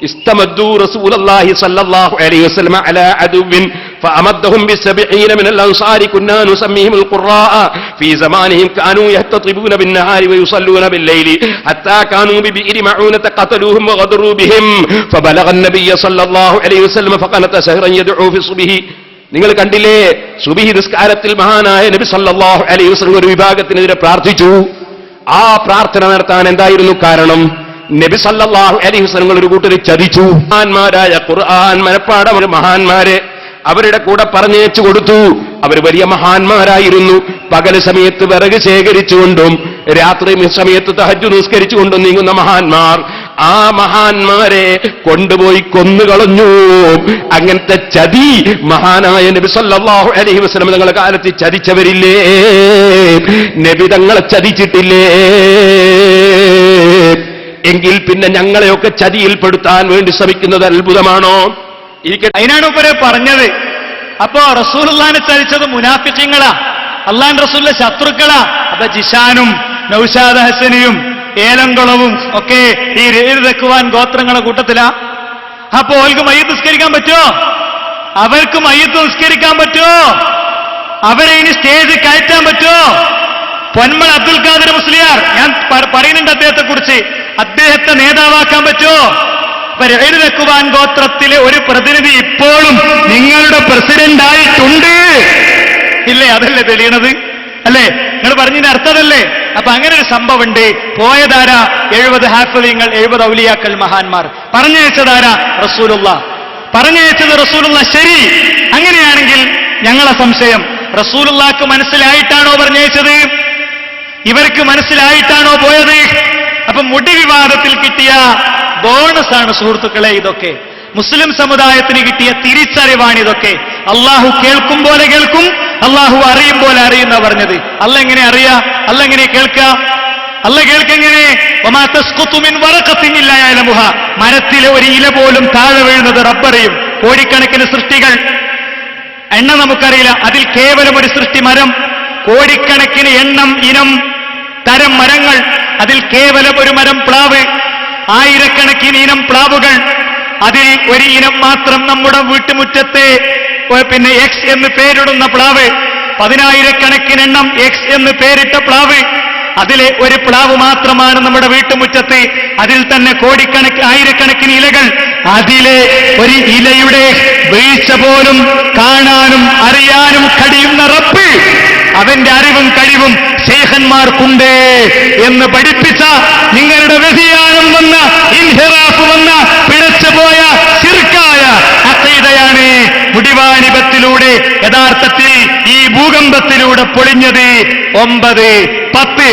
ഇസ്തമദ്ദു റസൂലുള്ളാഹി സല്ലല്ലാഹു അലൈഹി വസല്ലമ അലാ അദുവിൻ فأمدهم ب70 من الأنصار كنا نسميهم القراء في زمانهم كانوا يهتطبون بالنهار ويصلون بالليل حتى كانوا ببئر معونة قتلوهم وغدروا بهم فبلغ النبي صلى الله عليه وسلم فقنت سهرا يدعو في الصبح. നിങ്ങൾ കണ്ടില്ലേ, സുബഹി നിസ്കാരത്തിൽ മഹാനായ നബി സല്ലല്ലാഹു അലൈഹി വസല്ലം ഒരു വിഭാഗത്തിനെതിരെ പ്രാർത്ഥിച്ചു. ആ പ്രാർത്ഥന നടത്താൻ എന്തായിരുന്നു കാരണം? നബി സല്ലല്ലാഹു അലൈഹി വസല്ലം ഒരു കൂട്ടരെ ചതിച്ചു. മഹാന്മാരായ ഖുർആൻ മനപ്പാഠം മഹാന്മാരെ അവരുടെ കൂടെ പറഞ്ഞേച്ചു കൊടുത്തു. അവർ വലിയ മഹാന്മാരായിരുന്നു. പകല് സമയത്ത് വിറക് ശേഖരിച്ചുകൊണ്ടും രാത്രി സമയത്ത് തഹജ്ജുദ് നിസ്കരിച്ചുകൊണ്ടും നീങ്ങുന്ന മഹാന്മാർ. ആ മഹാന്മാരെ കൊണ്ടുപോയി കൊന്നുകളഞ്ഞു. അങ്ങനത്തെ ചതി മഹാനായ നബി സല്ലല്ലാഹു അലൈഹി വസല്ലം തങ്ങളുടെ കാലത്ത് ചതിച്ചവരില്ലേ? നബി തങ്ങളെ ചതിച്ചിട്ടില്ലേ? എങ്കിൽ പിന്നെ ഞങ്ങളെയൊക്കെ ചതിയിൽപ്പെടുത്താൻ വേണ്ടി ശ്രമിക്കുന്നത് അത്ഭുതമാണോ? അതിനാണ് ഇവരെ പറഞ്ഞത്. അപ്പോ റസൂലുള്ളാഹിനെ ചതിച്ചത് മുനാഫിഖീങ്ങളാ, അള്ളാഹുവിന്റെ റസൂലിന്റെ ശത്രുക്കളാ. അപ്പൊ ജിഷാനും നൗഷാദ് ഹസനിയും ഏലംകുളവും ഒക്കെ ഈ രേഴുതെക്കുവാൻ ഗോത്രങ്ങളെ കൂട്ടത്തിലാ. അപ്പൊ ഓൽക്ക് മയ്യത്ത് നിസ്കരിക്കാൻ പറ്റുമോ? അവർക്ക് മയ്യത്ത് നിസ്കരിക്കാൻ പറ്റുമോ? അവരെ ഇനി സ്റ്റേജ് കയറ്റാൻ പറ്റുമോ? പൊന്മൾ അബ്ദുൽ ഖാദിർ മുസ്ലിയാർ, ഞാൻ പറയുന്നുണ്ട് അദ്ദേഹത്തെ കുറിച്ച്, അദ്ദേഹത്തെ നേതാവാക്കാൻ പറ്റുമോ? രേഴുതെക്കുവാൻ ഗോത്രത്തിലെ ഒരു പ്രതിനിധി ഇപ്പോഴും നിങ്ങളുടെ പ്രസിഡന്റ് ആയിട്ടുണ്ട് ഇല്ലേ? അതല്ലേ തെളിയണത് അല്ലേ? നിങ്ങൾ പറഞ്ഞതിന്റെ അർത്ഥമല്ലേ? അപ്പൊ അങ്ങനെ ഒരു സംഭവം ഉണ്ട്. പോയതാര 70 ഹാഫിളീങ്ങൾ, 70 ഔലിയാക്കൾ, മഹാന്മാർ. പറഞ്ഞയച്ചതാര? റസൂലുള്ളാഹ്. പറഞ്ഞയച്ചത് റസൂലുള്ളാഹ്. ശരി, അങ്ങനെയാണെങ്കിൽ ഞങ്ങളെ സംശയം, റസൂലുള്ളാഹിക്ക് മനസ്സിലായിട്ടാണോ പറഞ്ഞയച്ചത്? ഇവർക്ക് മനസ്സിലായിട്ടാണോ പോയത്? അപ്പൊ മുടി വിവാദത്തിൽ കിട്ടിയ ബോണസാണ് സുഹൃത്തുക്കളെ ഇതൊക്കെ. മുസ്ലിം സമുദായത്തിന് കിട്ടിയ തിരിച്ചറിവാണിതൊക്കെ. അള്ളാഹു കേൾക്കും പോലെ കേൾക്കും, അള്ളാഹു അറിയും പോലെ അറിയുന്ന പറഞ്ഞത്. അല്ല എങ്ങനെ അറിയാ? അല്ല എങ്ങനെ കേൾക്കുക? അല്ല കേൾക്കെങ്ങനെ? മരത്തിലെ ഒരു ഇല പോലും താഴെ വീഴുന്നത് റബ്ബറിയും. കോടിക്കണക്കിന് സൃഷ്ടികൾ, എണ്ണം നമുക്കറിയില്ല. അതിൽ കേവലം ഒരു സൃഷ്ടി മരം. കോടിക്കണക്കിന് എണ്ണം ഇനം തരം മരങ്ങൾ, അതിൽ കേവലം ഒരു മരം പ്ലാവ്. ആയിരക്കണക്കിന് ഇനം പ്ലാവുകൾ, അതിൽ ഒരു ഇനം മാത്രം നമ്മുടെ വീട്ടുമുറ്റത്തെ പിന്നെ എക്സ് എന്ന് പേരിടുന്ന പ്ലാവ്. 10,000 എണ്ണം എക്സ് എന്ന് പേരിട്ട പ്ലാവ്. അതിലെ ഒരു പ്ലാവ് മാത്രമാണ് നമ്മുടെ വീട്ടുമുറ്റത്ത്. അതിൽ തന്നെ ആയിരക്കണക്കിന് ഇലകൾ. അതിലെ ഒരു ഇലയുടെ വീഴ്ച പോലും കാണാനും അറിയാനും കഴിയുന്ന റബ്ബ്, അവന്റെ അറിവും കഴിവും ശൈഖന്മാർക്കുണ്ട് എന്ന് പഠിപ്പിച്ച, നിങ്ങളുടെ വ്യതിയാനം വന്ന, ഇൻഹിറാഫ് വന്ന, പിഴച്ചുപോയ ശിർക്കായ അഖീദയാണ് മുടിവാണിപത്തിലൂടെ യഥാർത്ഥത്തിൽ ഈ ഭൂകമ്പത്തിലൂടെ പൊളിഞ്ഞത്. 9, 10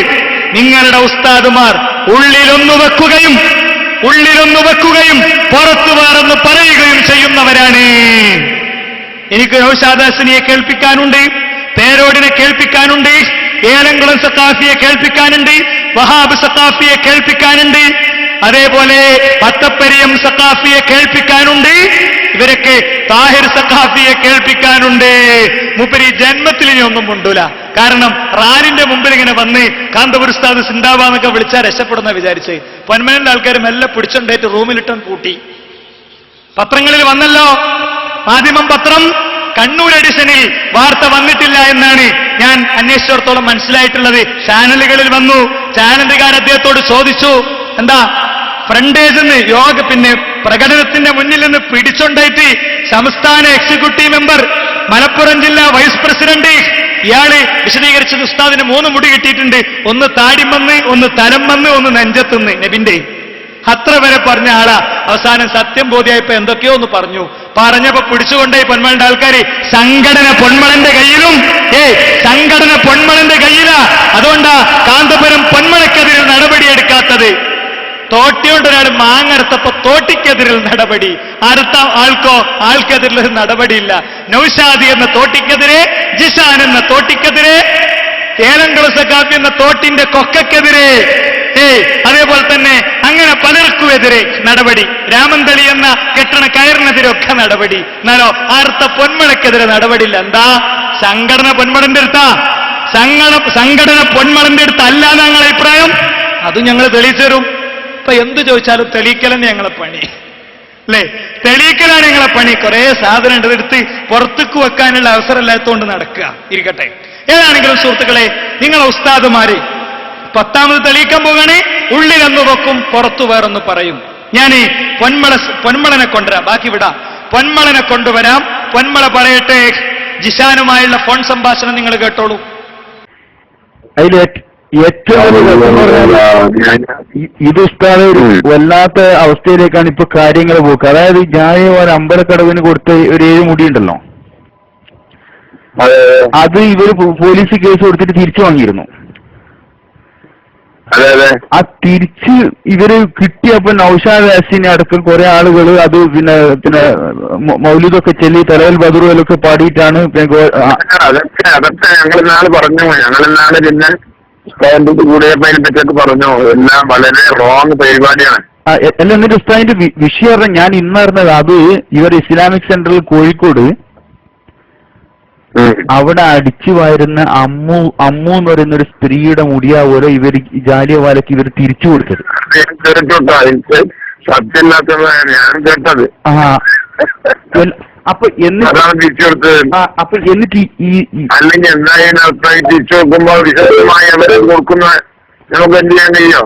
നിങ്ങളുടെ ഉസ്താദുമാർ ഉള്ളിലൊന്നു വെക്കുകയും പുറത്തു വേറെന്ന് പറയുകയും ചെയ്യുന്നവരാണ്. എനിക്ക് നൗഷാദ് ഹസനിയെ കേൾപ്പിക്കാനുണ്ട്, പേരോടിനെ കേൾപ്പിക്കാനുണ്ട്, ഏലംകുളം സഖാഫിയെ കേൾപ്പിക്കാനുണ്ട്, വഹാബ് സഖാഫിയെ കേൾപ്പിക്കാനുണ്ട്, അതേപോലെ പത്തപ്പരിയം സഖാഫിയെ കേൾപ്പിക്കാനുണ്ട്. ഇവരൊക്കെ താഹിർ സഖാഫിയെ കേൾപ്പിക്കാനുണ്ട്. മൂപ്പര് ജന്മത്തിൽ ഇനി ഒന്നും മുണ്ടൂല. കാരണം റാലിന്റെ മുമ്പിൽ ഇങ്ങനെ വന്ന് കാന്തപുര ഉസ്താദ് സിന്ദാബാന്നൊക്കെ വിളിച്ചാൽ രക്ഷപ്പെടുന്ന വിചാരിച്ച് പൊന്മനന്റെ ആൾക്കാർ മെല്ലെ പിടിച്ചുണ്ടായിട്ട് റൂമിലിട്ടും കൂട്ടി. പത്രങ്ങളിൽ വന്നല്ലോ, മാധ്യമം പത്രം കണ്ണൂർ എഡിഷനിൽ വാർത്ത വന്നിട്ടില്ല എന്നാണ് ഞാൻ അന്വേഷിച്ചിടത്തോളം മനസ്സിലായിട്ടുള്ളത്. ചാനലുകളിൽ വന്നു. ചാനലുകാർ അദ്ദേഹത്തോട് ചോദിച്ചു, എന്താ ഫ്രണ്ടേജ് യോഗ പിന്നെ പ്രകടനത്തിന്റെ മുന്നിൽ നിന്ന് പിടിച്ചുണ്ടായിട്ട് സംസ്ഥാന എക്സിക്യൂട്ടീവ് മെമ്പർ, മലപ്പുറം ജില്ലാ വൈസ് പ്രസിഡന്റ്, ഇയാള് വിശദീകരിച്ചത് ഉസ്താദിന് 3 മുടി കിട്ടിയിട്ടുണ്ട്. ഒന്ന് താടിമന്ന്, ഒന്ന് തലമന്ന്, ഒന്ന് നെഞ്ചത്തുന്ന് നബിന്റെ. അത്ര വരെ പറഞ്ഞ ആളാ. അവസാനം സത്യം ബോധ്യമായപ്പോ എന്തൊക്കെയോ ഒന്ന് പറഞ്ഞപ്പോ പിടിച്ചുകൊണ്ടേ പൊന്മളന്റെ ആൾക്കാര് സംഘടന പൊന്മളന്റെ കയ്യിലും സംഘടന പൊന്മളന്റെ കയ്യിലാ. അതുകൊണ്ടാ കാന്തപുരം പൊന്മളക്കെതിരെ നടപടിയെടുക്കാത്തത്. തോട്ടിയോണ്ടൊരാൾ മാങ്ങറുത്തപ്പോ തോട്ടിക്കെതിരിൽ നടപടി, അടുത്ത ആൾക്കെതിരിലൊരു നടപടിയില്ല. നൗഷാദി എന്ന തോട്ടിക്കെതിരെ, ജിഷാൻ എന്ന തോട്ടിക്കെതിരെ, ഏലംകുളം സഖാഫി എന്ന തോട്ടിന്റെ കൊക്കെതിരെ, അതേപോലെ തന്നെ അങ്ങനെ പലർക്കുമെതിരെ നടപടി, രാമന്തളി എന്ന കെട്ടണ കയറിനെതിരൊക്കെ നടപടി. എന്നാലോ ആർത്ത പൊന്മളക്കെതിരെ നടപടിയില്ല. എന്താ? സംഘടന പൊന്മളന്റെ അടുത്താ. സംഘടന പൊന്മളന്റെ അടുത്ത് അല്ലാതെ ഞങ്ങളുടെ അഭിപ്രായം അതും ഞങ്ങൾ തെളിയിച്ചു തരും. ഇപ്പൊ എന്ത് ചോദിച്ചാലും തെളിയിക്കലെന്ന് ഞങ്ങളെ പണി അല്ലേ? തെളിയിക്കലാണ് ഞങ്ങളെ പണി. കുറെ സാധനം ഉണ്ട്, എടുത്ത് പുറത്തേക്ക് വെക്കാനുള്ള അവസരം ഇല്ലാത്തതുകൊണ്ട് നടക്കുക. ഇരിക്കട്ടെ. ഏതാണെങ്കിലും സുഹൃത്തുക്കളെ, നിങ്ങളെ ഉസ്താദുമാര് 10ാമത് തെളിയിക്കാൻ പോവുകയാണ്. ഉള്ളിലെന്ന് വെക്കും, പുറത്തു വേറൊന്ന് പറയും. ഞാൻ പൊന്മളനെ കൊണ്ടുവരാം, ബാക്കി വിടാം. പൊന്മളനെ കൊണ്ടുവരാം. പൊന്മള പറയട്ടെ. ജിഷാനുമായുള്ള ഫോൺ സംഭാഷണം നിങ്ങൾ കേട്ടോളൂ. അതിൽ ഏറ്റവും ഇത് ഉസ്താദ് ഒരു വല്ലാത്ത അവസ്ഥയിലേക്കാണ് ഇപ്പൊ കാര്യങ്ങൾ പോക്ക്. അതായത് ഞാൻ ഒരു അമ്പലക്കടവിന് കൊടുത്ത ഒരു 7 മുടിയുണ്ടല്ലോ, അത് ഇവര് പോലീസ് കേസ് കൊടുത്തിട്ട് തിരിച്ചു വാങ്ങിയിരുന്നു. ആ തിരിച്ച് ഇവര് കിട്ടിയപ്പോ നൗഷാദ് യാസിനെ അടക്കം കുറെ ആളുകൾ അത് പിന്നെ മൗലിദൊക്കെ ചൊല്ലി തലവൽ ബദറുകളൊക്കെ പാടിയിട്ടാണ്. അതൊക്കെ ഞങ്ങളിന്നാള് പറഞ്ഞു. ഞങ്ങളിന്നാള് പിന്നെ ഉസ്താദിന്റെ കൂടെയപ്പോ അതിനെ പറ്റിയൊക്കെ പറഞ്ഞു. എല്ലാം വളരെ റോങ് പരിപാടിയാണ്. അല്ല, എന്നിട്ട് ഉസ്താദിന്റെ വിഷയം പറഞ്ഞ ഞാൻ ഇന്നറിഞ്ഞത് അത് ഇവർ ഇസ്ലാമിക് സെന്ററിൽ കോഴിക്കോട് അവിടെ അടിച്ചു വാരുന്ന അമ്മു എന്ന് പറയുന്ന ഒരു സ്ത്രീയുടെ മുടിയാവോലോ ഇവർ ജാലിയവാലക്ക് ഇവർ തിരിച്ചു കൊടുത്തത്. സത്യമില്ലാത്ത ഞാൻ കേട്ടത്. അപ്പൊ എന്നിട്ട് അല്ലെങ്കിൽ എന്തായാലും തിരിച്ചു നോക്കുമ്പോ വിശദമായി അവരെ കൊടുക്കുന്ന നമുക്ക് എന്ത് ചെയ്യാൻ കഴിയോ?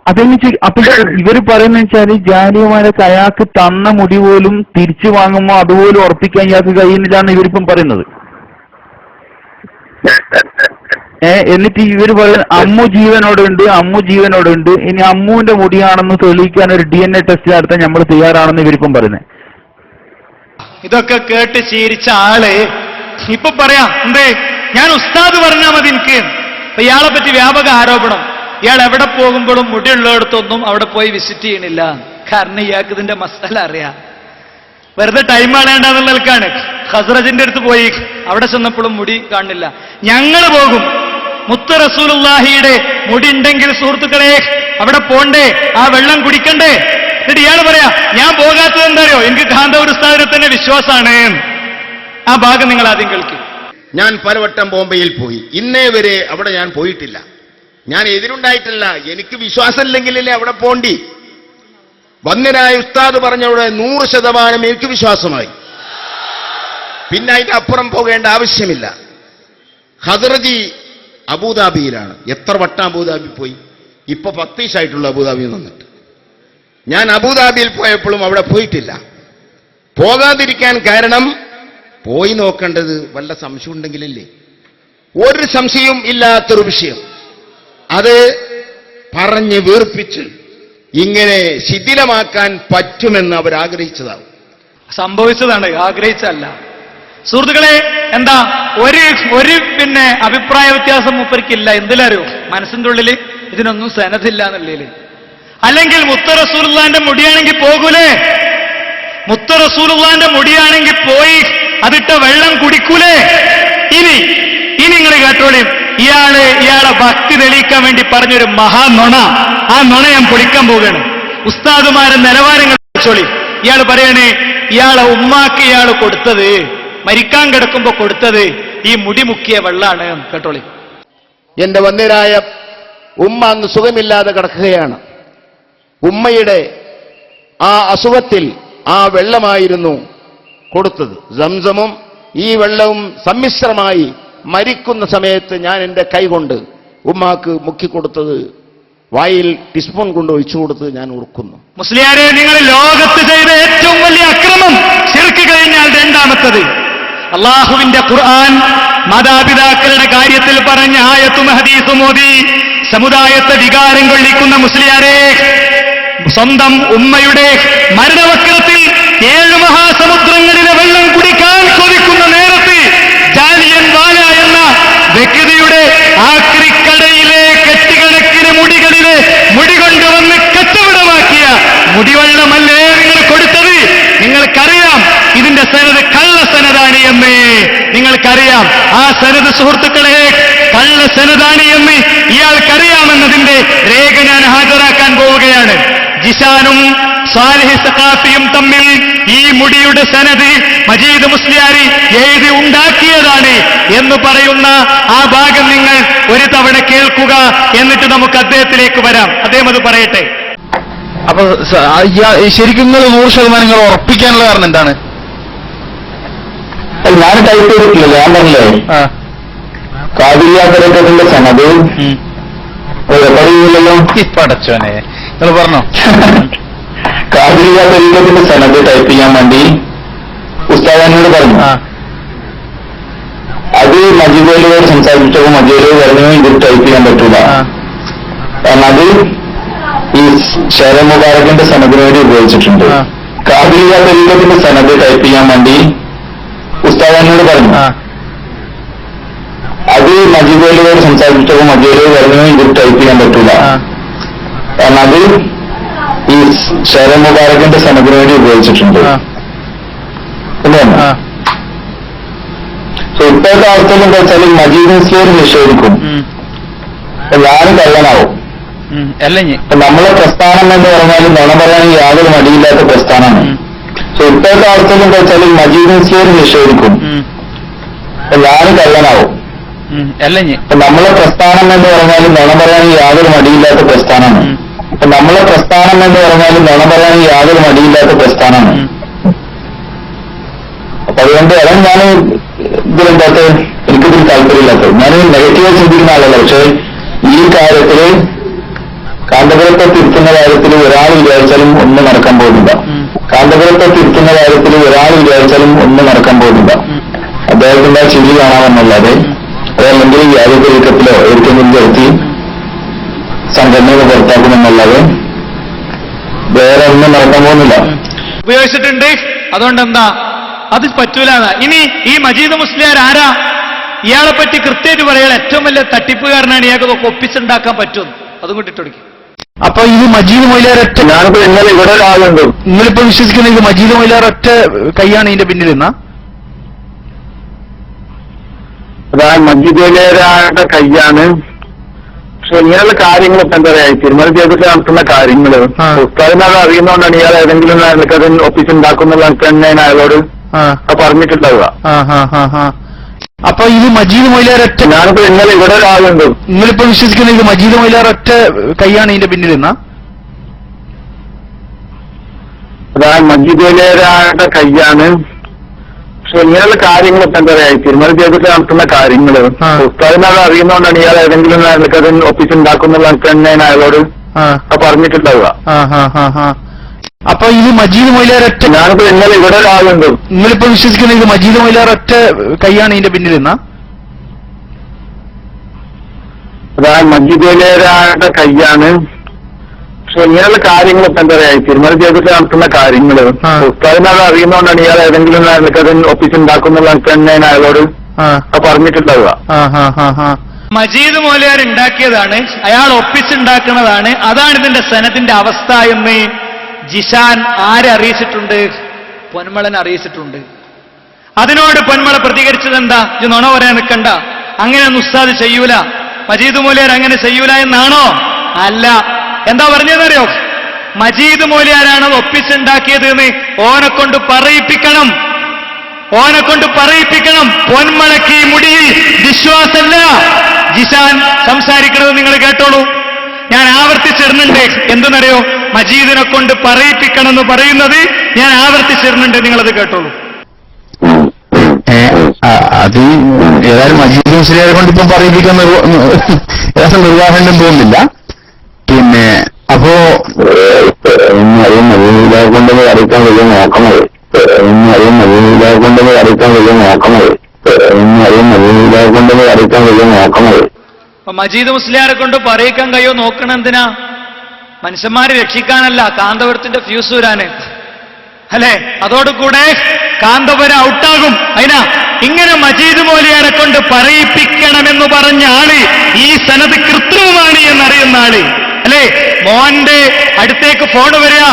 അതെന്ന് അപ്പൊ ഇവര് പറയുന്ന വെച്ചാല് ജാലിയവാലക്ക് അയാൾക്ക് തന്ന മുടി പോലും തിരിച്ചു വാങ്ങുമ്പോ അതുപോലും ഉറപ്പിക്കാൻ ഇയാൾക്ക് കഴിയുന്നില്ലാന്ന് ഇവരിപ്പം പറയുന്നത്. എന്നിട്ട് ഇവര് പറയുന്നത് അമ്മു ജീവനോടുണ്ട്. ഇനി അമ്മുവിന്റെ മുടിയാണെന്ന് തെളിയിക്കാൻ ഒരു DNA ടെസ്റ്റ് നടത്താൻ നമ്മൾ തയ്യാറാണെന്ന് ഇവരിപ്പം പറയുന്നത്. ഇതൊക്കെ കേട്ട് ശീലിച്ച ആള് ഇപ്പൊ പറയാം എന്തേ, ഞാൻ ഉസ്താദ് പറഞ്ഞാൽ മതി എനിക്ക്. അപ്പൊ ഇയാളെ പറ്റി വ്യാപക ആരോപണം. ഇയാൾ എവിടെ പോകുമ്പോഴും മുടിയുള്ളിടത്തൊന്നും അവിടെ പോയി വിസിറ്റ് ചെയ്യണില്ല. കാരണം ഇയാൾക്ക് ഇതിന്റെ മസാല അറിയാം. വെറുതെ ടൈം കളയണ്ടെന്നുള്ള നിൽക്കാണ്. ഖസ്റജിന്റെ അടുത്ത് പോയി അവിടെ ചെന്നപ്പോഴും മുടി കാണില്ല. ഞങ്ങൾ പോകും. മുത്ത് റസൂലുള്ളാഹിയുടെ മുടി ഉണ്ടെങ്കിൽ സുഹൃത്തുക്കളെ അവിടെ പോണ്ടേ, ആ വെള്ളം കുടിക്കണ്ടേ? എന്നിട്ട് ഇയാൾ പറയാ ഞാൻ പോകാത്തത് എന്തായോ, എനിക്ക് കാന്തപുരം ഉസ്താദിനെ തന്നെ വിശ്വാസമാണ്. ആ ഭാഗം നിങ്ങൾ ആദ്യം കേൾക്കും. ഞാൻ പലവട്ടം ബോംബെയിൽ പോയി. ഇന്നേ വരെ അവിടെ ഞാൻ പോയിട്ടില്ല. ഞാൻ എതിരുണ്ടായിട്ടില്ല. എനിക്ക് വിശ്വാസമില്ലെങ്കിലല്ലേ അവിടെ പോണ്ടി. വന്യനായ ഉസ്താദ് പറഞ്ഞവിടെ 100% എനിക്ക് വിശ്വാസമായി. പിന്നെ അതിന്റെ അപ്പുറം പോകേണ്ട ആവശ്യമില്ല. ഖദ്റജി അബുദാബിയിലാണ്. എത്ര വട്ടം അബുദാബി പോയി? ഇപ്പൊ 10 ദിവസമായിട്ടുള്ള അബുദാബിയിൽ നിന്നിട്ട്. ഞാൻ അബുദാബിയിൽ പോയപ്പോഴും അവിടെ പോയിട്ടില്ല. പോകാതിരിക്കാൻ കാരണം പോയി നോക്കേണ്ടത് വല്ല സംശയം ഉണ്ടെങ്കിലല്ലേ. ഒരു സംശയവും ഇല്ലാത്തൊരു വിഷയം അത് പറഞ്ഞ് വീർപ്പിച്ച് ഇങ്ങനെ ശിഥിലമാക്കാൻ പറ്റുമെന്ന് അവർ ആഗ്രഹിച്ചതാവും. സംഭവിച്ചതാണ്, ആഗ്രഹിച്ചല്ല. സുഹൃത്തുക്കളെ, എന്താ ഒരു പിന്നെ അഭിപ്രായ വ്യത്യാസം മൂപ്പർക്കില്ല. എന്തിലറിയോ? മനസ്സിന്റെ ഉള്ളിൽ ഇതിനൊന്നും സനദില്ല എന്നുള്ളിൽ. അല്ലെങ്കിൽ മുത്ത് റസൂലുള്ളാഹിന്റെ മുടിയാണെങ്കിൽ പോകൂലേ? മുത്ത് റസൂലുള്ളാഹിന്റെ മുടിയാണെങ്കിൽ പോയി അതിട്ട വെള്ളം കുടിക്കൂലേ? ഇനി നിങ്ങൾ കേട്ടോളി. ഇയാളെ ഭക്തി തെളിയിക്കാൻ വേണ്ടി പറഞ്ഞൊരു മഹാനുണ. ആ നുണ ഞാൻ പൊളിക്കാൻ പോവുകയാണ്. ഉസ്താദുമാരെ നിലവാരങ്ങൾ ചോളി. ഇയാൾ പറയണേ ഇയാളെ ഉമ്മാക്ക് ഇയാൾ കൊടുത്തത്, മരിക്കാൻ കിടക്കുമ്പോ കൊടുത്തത് ഈ മുടി മുക്കിയ വെള്ളാണ്. കേട്ടോളി. എന്റെ വന്യരായ ഉമ്മ അന്ന് സുഖമില്ലാതെ കിടക്കുകയാണ്. ഉമ്മയുടെ ആ അസുഖത്തിൽ ആ വെള്ളമായിരുന്നു കൊടുത്തത്. സംസമും ഈ വെള്ളവും സമ്മിശ്രമായി മരിക്കുന്ന സമയത്ത് ഞാൻ എൻ്റെ കൈകൊണ്ട് ഉമ്മാക്ക് മുക്കിക്കൊടുത്തത്, വായിൽ ടീസ്പൂൺ കൊണ്ട് ഒഴിച്ചു കൊടുത്തത് ഞാൻ ഓർക്കുന്നു. മുസ്ലിയാരെ, നിങ്ങൾ ലോകത്ത് ചെയ്ത ഏറ്റവും വലിയ അക്രമം ശിർക്ക് കഴിഞ്ഞാൽ രണ്ടാമത്തത്. അള്ളാഹുവിന്റെ ഖുർആൻ മാതാപിതാക്കളുടെ കാര്യത്തിൽ പറഞ്ഞ ആയത്തും ഹദീസും ഓതി സമുദായത്തെ വികാരം കൊള്ളിക്കുന്ന മുസ്ലിയാരെ, സ്വന്തം ഉമ്മയുടെ മരണവക്രത്തിൽ 7 മഹാസമുദ്രങ്ങളിലെ വെള്ളം കുടിക്കാൻ കൊതിക്കുന്ന നേരത്ത് ജാലിയൻ വാല എന്ന വ്യക്തിയുടെ ആക്രിക്കടയിലെ കെട്ടിക്കണക്കിന് മുടികളിലെ മുടി കൊണ്ടുവന്ന് കച്ചവടമാക്കിയ മുടിവെള്ളമല്ലേ നിങ്ങൾ കൊടുത്തത്? നിങ്ങൾക്കറിയാം ഇതിന്റെ സനത് കള്ളസനതാണ് എന്ന്. നിങ്ങൾക്കറിയാം ആ സനത് സുഹൃത്തുക്കളെ കള്ളസനതാണ് എന്ന് ഇയാൾക്കറിയാമെന്നതിന്റെ രേഖ ഞാൻ ഹാജരാക്കാൻ പോവുകയാണ്. ജിഷാനും സാലിഹ് സഖാഫിയും തമ്മിൽ ഈ മുടിയുടെ സനത് മജീദ് മുസ്ലിയാരി എഴുതി ഉണ്ടാക്കിയതാണ് എന്ന് പറയുന്ന ആ ഭാഗം നിങ്ങൾ ഒരു തവണ കേൾക്കുക. എന്നിട്ട് നമുക്ക് അദ്ദേഹത്തിലേക്ക് വരാം. അദ്ദേഹം അത് പറയട്ടെ. അപ്പൊ ശരിക്കും നിങ്ങൾ 100% നിങ്ങൾ ഉറപ്പിക്കാനുള്ള കാരണം എന്താണ്? ഞാൻ ടൈപ്പ് ചെയ്തിട്ടില്ല, ഞാൻ പറഞ്ഞേ കാതില്ലാത്തതിന്റെ സനത് പറയുന്നില്ലല്ലോ. പടച്ചോനെ നിങ്ങൾ പറഞ്ഞോ. കാതില്ലാത്തതിന്റെ സനത് ടൈപ്പ് ചെയ്യാൻ വേണ്ടി ഉസ്താദനോട് പറഞ്ഞു. അത് മജീദോട് സംസാരിച്ചപ്പോൾ മജീദ് പറഞ്ഞു ഇത് ടൈപ്പ് ചെയ്യാൻ പറ്റൂല, കാരണം അത് ഈ ഷെയർ മുബാറക്കിന്റെ സനദിന് വേണ്ടി ഉപയോഗിച്ചിട്ടുണ്ട്. കാതില്ലാത്തതിന്റെ സനത് ടൈപ്പ് ചെയ്യാൻ വേണ്ടി ഉസ്താദനോട് പറഞ്ഞു. അത് മജീദോട് സംസാരിച്ചപ്പോൾ മജീദ് പറഞ്ഞു ഇത് ടൈപ്പ് ചെയ്യാൻ പറ്റൂല, കാരണം അത് ഈ ഷെയർ മുബാറക്കിന്റെ സനദിന് വേണ്ടി ഉപയോഗിച്ചിട്ടുണ്ട്. ഇപ്പോഴത്തെ അവസ്ഥയിൽ എന്താ വെച്ചാൽ മജീദ് മുസ്ലിം നിഷേധിക്കും, ഞാനും കള്ളനാവും. നമ്മളെ പ്രസ്ഥാനം എന്ന് പറഞ്ഞാലും നുണ പറയാൻ യാതൊരു മടിയില്ലാത്ത പ്രസ്ഥാനമാണ്. ഇപ്പോഴത്തെ അവസ്ഥയിൽ എന്താ വെച്ചാൽ മജീദ് മുസ്ലിം നിഷേധിക്കും, ഞാനും കള്ളനാവും. നമ്മളെ പ്രസ്ഥാനം എന്ന് പറഞ്ഞാലും നുണ പറയാൻ യാതൊരു മടിയില്ലാത്ത പ്രസ്ഥാനമാണ്. നമ്മളെ പ്രസ്ഥാനം എന്ന് പറഞ്ഞാലും നുണ പറയാൻ യാതൊരു മടിയില്ലാത്ത പ്രസ്ഥാനമാണ്. അപ്പൊ അതുകൊണ്ട് അതാണ് ഞാൻ ഇതിലെന്താത്ത എനിക്കിതിൽ താല്പര്യമില്ലാത്തത്. ഞാൻ നെഗറ്റീവായി ചിന്തിക്കുന്ന ആളല്ല. പക്ഷേ ഈ കാര്യത്തില് കാന്തപുരത്തെ തിരുത്തുന്ന കാര്യത്തിൽ ഒരാൾ വിചാരിച്ചാലും ഒന്നും നടക്കാൻ പോകുന്നില്ല. കാന്തപുരത്തെ തിരുത്തുന്ന കാര്യത്തിൽ ഒരാൾ വിചാരിച്ചാലും ഒന്നും നടക്കാൻ പോകുന്നില്ല. അദ്ദേഹത്തിന്റെ ചിരി കാണാമെന്നല്ലാതെ അതല്ലെങ്കിൽ വ്യാജ നീക്കത്തിലോ ഏതെങ്കിലും ചേർത്തി സംഘടനയെ പുറത്താക്കുമെന്നല്ലാതെ വേറെ ഒന്നും നടക്കാൻ പോകുന്നില്ല. ഉപയോഗിച്ചിട്ടുണ്ട്. അതുകൊണ്ട് എന്താ അത് പറ്റൂല. ഇനി ഈ മജീദ് മുസ്ലിയാർ ആരാ? ഇയാളെ പറ്റി കൃത്യമായിട്ട് പറയാൻ ഏറ്റവും വലിയ തട്ടിപ്പുകാരനാണ്. ഇയാൾക്ക് ഒപ്പിച്ചുണ്ടാക്കാൻ പറ്റും. അതും കൊണ്ടിട്ടൊടുക്കും. അപ്പൊ ഇത് മജീദ് മൊയ്ലാർ ഒറ്റ, ഞാനിപ്പോ ഇന്നലെ ഇവിടെ ഒരാളുണ്ട്, നിങ്ങളിപ്പോ വിശ്വസിക്കുന്ന ഇത് മജീദ് മൊയ്ലാർ ഒറ്റ കൈയാണ് ഇതിന്റെ പിന്നിൽ നിന്നാ? അതായത് മജീദുകളുടെ കൈയാണ്. പക്ഷെ ഇങ്ങനെയുള്ള കാര്യങ്ങളൊക്കെ എന്താ പറയാ തിരുമല ചെയ്തിട്ട് നടത്തുന്ന കാര്യങ്ങള് ഉസ്താദിനത് അറിയുന്നതുകൊണ്ടാണ് ഇയാൾ ഏതെങ്കിലും അത് ഒപ്പിച്ചുണ്ടാക്കുന്നുള്ള തന്നെ അയാളോട് പറഞ്ഞിട്ടുണ്ടാവുക. അപ്പൊ ഇത് മജീദ് മൊയ്ലാർ ഒറ്റ, ഞാനിപ്പോ ഇന്നലെ ഇവിടെ ഒരാളുണ്ട്, നിങ്ങളിപ്പോ വിശ്വസിക്കുന്ന ഇത് മജീദ് മൊയ്ലാർ ഒറ്റ കൈയാണ് ഇതിന്റെ പിന്നിൽ നിന്നാ? അതായത് മജീദുകളുടെ കൈയാണ്. പക്ഷെ ഇങ്ങനെയുള്ള കാര്യങ്ങളൊക്കെ എന്താ പറയാ തിരുമല ചെയ്തിട്ട് നടത്തുന്ന കാര്യങ്ങള് ഉസ്താദിനത് അറിയുന്നതുകൊണ്ടാണ് ഇയാൾ ഏതെങ്കിലും അത് ഒപ്പിച്ചുണ്ടാക്കുന്നുള്ള തന്നെ അയാളോട് പറഞ്ഞിട്ടുണ്ടാവുക. അപ്പൊ ഇത് മജീദ് മൊയ്ലാർ ഒറ്റ, ഞാനിപ്പോ ഇന്നലെ ഇവിടെ ഒരാളുണ്ട്, നിങ്ങളിപ്പോ വിശ്വസിക്കുന്ന ഇത് മജീദ് മൊയ്ലാർ ഒറ്റ കൈയാണ് ഇതിന്റെ പിന്നിൽ നിന്നാ? അതായത് മജീദുകളുടെ കൈയാണ്. പക്ഷെ ഇങ്ങനെയുള്ള കാര്യങ്ങളൊക്കെ എന്താ പറയാ തിരുമല ചെയ്തിട്ട് നടത്തുന്ന കാര്യങ്ങള് ഉസ്താദിനത് അറിയുന്നതുകൊണ്ടാണ് ഇയാൾ ഏതെങ്കിലും അത് ഒപ്പിച്ചുണ്ടാക്കുന്നുള്ള തന്നെ അയാളോട് പറഞ്ഞിട്ടുണ്ടാവുക. മജീദ് മൊയ്ലാർ ഉണ്ടാക്കിയതാണ്, അയാൾ ഒപ്പിച്ചുണ്ടാക്കുന്നതാണ്. അതാണ് ഇതിന്റെ സനത്തിന്റെ അവസ്ഥ എന്ന് ജിഷാൻ ആരെ അറിയിച്ചിട്ടുണ്ട്? പൊന്മളനെ അറിയിച്ചിട്ടുണ്ട്. അതിനോട് പൊന്മള പ്രതികരിച്ചത് എന്താ? ഇത് നുണ പറയാൻ നിൽക്കണ്ട, അങ്ങനെയൊന്നും ഉസ്താദ് ചെയ്യൂല, മജീദ് മൊയ്ലാർ അങ്ങനെ ചെയ്യൂല എന്നാണോ? അല്ല. എന്താ പറഞ്ഞതെന്നറിയോ? മജീദ് മൊയ്ലാരാണ് ഒപ്പിച്ചുണ്ടാക്കിയത് എന്ന് ഓനെ കൊണ്ട് പറയിപ്പിക്കണം. പൊന്മളക്ക് ഈ മുടിയിൽ വിശ്വാസമല്ല. ജിഷാൻ സംസാരിക്കുന്നത് നിങ്ങൾ കേട്ടോളൂ. ഞാൻ ആവർത്തിച്ചിരുന്നുണ്ട്. എന്തെന്നറിയോ? മജീദിനെ കൊണ്ട് പറയിപ്പിക്കണം എന്ന് പറയുന്നത് ഞാൻ ആവർത്തിച്ചിരുന്നുണ്ട്. നിങ്ങളത് കേട്ടോളൂ. അത് ഏതായാലും മജീദ് മുസ്ലിയാരെ കൊണ്ട് ഇപ്പം പറയിപ്പിക്കാൻ ഏതായാലും നിർവാഹനം തോന്നുന്നില്ല. പിന്നെ അപ്പോ കൊണ്ടത് അറിയിക്കാൻ വലിയ നോക്കണത് കൊണ്ടത് അറിയിക്കാൻ വലിയ നോക്കണത് മജീദ് മുസ്ലിയാരെ കൊണ്ട് പറയിക്കാൻ കഴിയോ നോക്കണം? എന്തിനാ? മനുഷ്യന്മാരെ രക്ഷിക്കാനല്ല, കാന്തപുരത്തിന്റെ ഫ്യൂസ് വരാന്, അല്ലെ? അതോടുകൂടെ കാന്തപുരം ഔട്ടാകും. അതിനാ ഇങ്ങനെ മജീദ് മൗലിയാരെ കൊണ്ട് പറയിപ്പിക്കണമെന്ന് പറഞ്ഞ ആള് ഈ സനത് കൃത്രിമമാണ് എന്നറിയുന്ന ആള്, അല്ലെ? മോന്റെ അടുത്തേക്ക് ഫോൺ വരിക,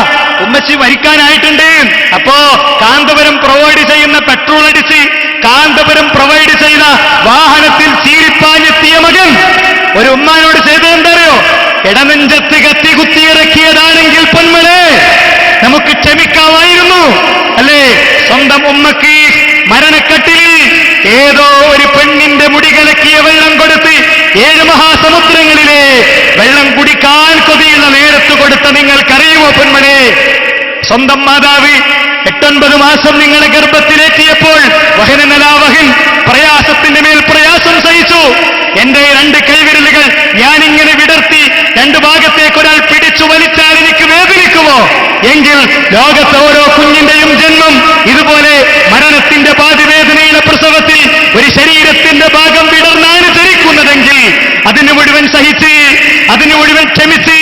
ഉമ്മച്ചി മരിക്കാനായിട്ടുണ്ട്, അപ്പോ കാന്തപുരം പ്രൊവൈഡ് ചെയ്യുന്ന പെട്രോൾ അടിച്ച് കാന്തപുരം പ്രൊവൈഡ് ചെയ്ത വാഹനത്തിൽ ചീരിപ്പാഞ്ഞെത്തിയ മകൻ ഒരു ഉമ്മാനോട് ചെയ്തത് എന്തറിയോ? ഇടനെഞ്ചത്ത് കത്തി കുത്തിയിറക്കിയതാണെങ്കിൽ പൊന്മളെ നമുക്ക് ക്ഷമിക്കാമായിരുന്നു, അല്ലേ? സ്വന്തം ഉമ്മക്ക് മരണക്കട്ടിലിൽ ഏതോ ഒരു പെണ്ണിന്റെ മുടി കലക്കിയ വെള്ളം കൊടുത്ത് 7 മഹാസമുദ്രങ്ങളിലെ വെള്ളം കുടിക്കാൻ കൊതിയുള്ള നേരത്ത് കൊടുത്ത നിങ്ങൾക്കറിയുമോ പൊന്മളെ? സ്വന്തം മാതാവ് 8-9 മാസം നിങ്ങളെ ഗർഭത്തിലേറ്റിയപ്പോൾ വഹനനലാവഹൻ പ്രയാസത്തിന്റെ മേൽ പ്രയാസം സഹിച്ചു. എന്റെ 2 കൈവിരലുകൾ ഞാനിങ്ങനെ വിടർത്തി 2 ഭാഗത്തേക്ക് ഒരാൾ പിടിച്ചു വലിച്ചാൽ എനിക്ക് വേദനിക്കുമോ? എങ്കിൽ ലോകത്തെ ഓരോ കുഞ്ഞിന്റെയും ജന്മം ഇതുപോലെ മരണത്തിന്റെ പാതിവേദനയുടെ പ്രസവത്തിൽ ഒരു ശരീരത്തിന്റെ ഭാഗം വിടർന്നാണ് ധരിക്കുന്നതെങ്കിൽ അതിന് മുഴുവൻ സഹിച്ച്, അതിന് മുഴുവൻ ക്ഷമിച്ച്,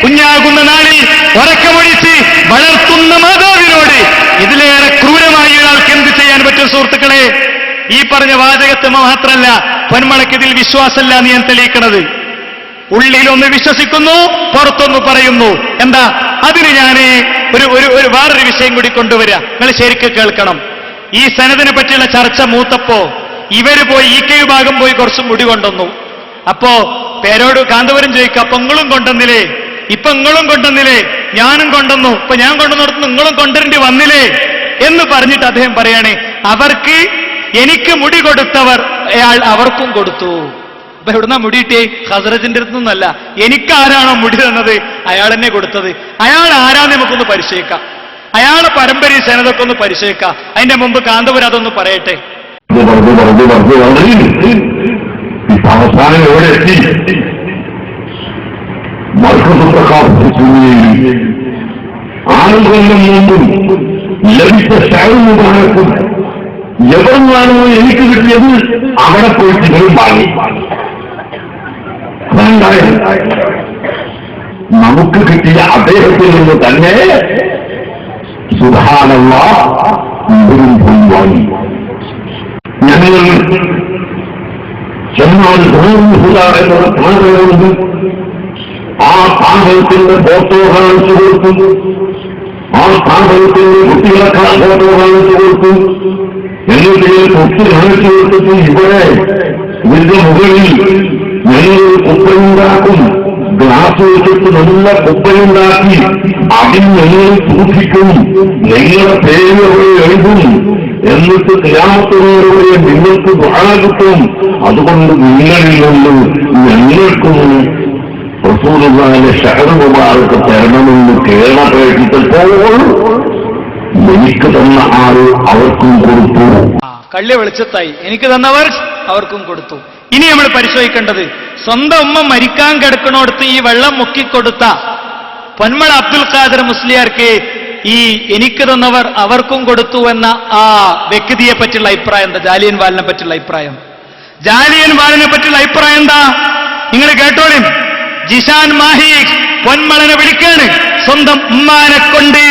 കുഞ്ഞാകുന്ന നാളിൽ ഉറക്കമൊഴിച്ച് വളർത്തുന്ന മാതാവിനോട് ഇതിലേറെ ക്രൂരമായി ഒരാൾക്ക് എന്ത് ചെയ്യാൻ പറ്റും സുഹൃത്തുക്കളെ? ഈ പറഞ്ഞ വാചകത്വമ മാത്രമല്ല, പൊന്മളയ്ക്ക് ഇതിൽ വിശ്വാസമല്ല എന്ന് ഞാൻ തെളിയിക്കണത്. ഉള്ളിലൊന്ന് വിശ്വസിക്കുന്നു, പുറത്തൊന്ന് പറയുന്നു. എന്താ? അതിന് ഞാൻ ഒരു വേറൊരു വിഷയം കൂടി കൊണ്ടുവരിക. നിങ്ങൾ ശരിക്കും കേൾക്കണം. ഈ സനദിനെ പറ്റിയുള്ള ചർച്ച മൂത്തപ്പോ ഇവര് പോയി ഈ ഭാഗം പോയി കുറച്ച് മുടി കൊണ്ടുവന്നു. അപ്പോ പേരോട് കാന്തപുരം ചോദിക്കുക, അപ്പൊ നിങ്ങളും കൊണ്ടുവന്നില്ലേ? ഇപ്പൊ നിങ്ങളും കൊണ്ടുവന്നില്ലേ? ഞാനും കൊണ്ടുവന്നു. ഇപ്പൊ ഞാൻ കൊണ്ടുവന്നിടത്ത് നിങ്ങളും കൊണ്ടുവരേണ്ടി വന്നില്ലേ എന്ന് പറഞ്ഞിട്ട് അദ്ദേഹം പറയാണ്, അവർക്ക് എനിക്ക് മുടി കൊടുത്തവർ അയാൾ അവർക്കും കൊടുത്തു. അപ്പൊ എവിടുന്നാ മുടിയിട്ടേ? ഹസ്രജിന്റെ അടുത്ത് നിന്നല്ല. എനിക്കാരാണോ മുടി തന്നത് അയാൾ തന്നെ കൊടുത്തത്. അയാൾ ആരാന്ന് നമുക്കൊന്ന് പരിശോധിക്കാം. അയാളെ പരമ്പരയും സനതൊക്കെ ഒന്ന് പരിശോധിക്കാം. അതിന്റെ മുമ്പ് കാന്തപുരം അതൊന്ന് പറയട്ടെ. അവസാനം എവിടെ എത്തി? ആളുകൊല്ലം മുമ്പും ലഭിച്ച ശാരീരികമാക്കും എവിടുന്നാണോ എനിക്ക് കിട്ടിയത് അവിടെ പോയിട്ട് ഇവരും വാങ്ങി. നമുക്ക് കിട്ടിയ അദ്ദേഹത്തിൽ നിന്ന് തന്നെ സുബ്ഹാനല്ലാഹ് ഇവരും പോയി വാങ്ങി. ഞങ്ങൾ ചെന്നാൽ എന്നൊരു താങ്കളുണ്ട്. ആ താങ്കളുടെ ഫോട്ടോ കാണിച്ചു കൊടുത്തു. ആ താങ്കളുടെ കുട്ടികളെക്കാൾ ഫോട്ടോ കാണിച്ചു കൊടുത്തു. എന്നിട്ട് തൊട്ട് കാണിച്ചു കൊടുത്തിട്ട് ഇവിടെ ഇതിന്റെ മുകളിൽ ഞങ്ങൾ കുപ്പയുണ്ടാക്കും. ഗ്ലാസ് വെച്ചിട്ട് നല്ല കുപ്പയുണ്ടാക്കി അതിൽ ഞങ്ങൾ സൂക്ഷിക്കും. നിങ്ങളുടെ പേര് എഴുതും. എന്നിട്ട് ഖിയാമത്തിനോടുകൂടി നിങ്ങൾക്ക് ദുആ കിട്ടും. അതുകൊണ്ട് നിങ്ങളിൽ നിന്ന് ഞങ്ങൾക്കും റസൂലുള്ളാഹിന്റെ ശഅർ മുബാറക്ക് തരണമെന്ന് കേരളപ്പേക്ഷിച്ചപ്പോൾ എനിക്ക് തന്ന ആള് അവർക്കും കൊടുത്തു. കള്ളി വെളിച്ചത്തായി എനിക്ക് തന്നവർ അവർക്കും കൊടുത്തു. ഇനി നമ്മൾ പരിശോധിക്കേണ്ടത്, സ്വന്തം ഉമ്മ മരിക്കാൻ കിടക്കണോടത്ത് ഈ വെള്ളം മുക്കിക്കൊടുത്ത പൊന്മള അബ്ദുൽ ഖാദർ മുസ്ലിയാർക്ക് ഈ എനിക്ക് തന്നവർ അവർക്കും കൊടുത്തു എന്ന ആ വ്യക്തിയെ പറ്റിയുള്ള അഭിപ്രായം എന്താ? ജാലിയൻ വാലിനെ പറ്റിയുള്ള അഭിപ്രായം. ജാലിയൻ വാലിനെ പറ്റിയുള്ള അഭിപ്രായം എന്താ? നിങ്ങൾ കേട്ടോളിൻ. ജിഷാൻ മാഹി പൊന്മളനെ വിളിക്കാണ്. സ്വന്തം ഉമ്മാനെ കൊണ്ട്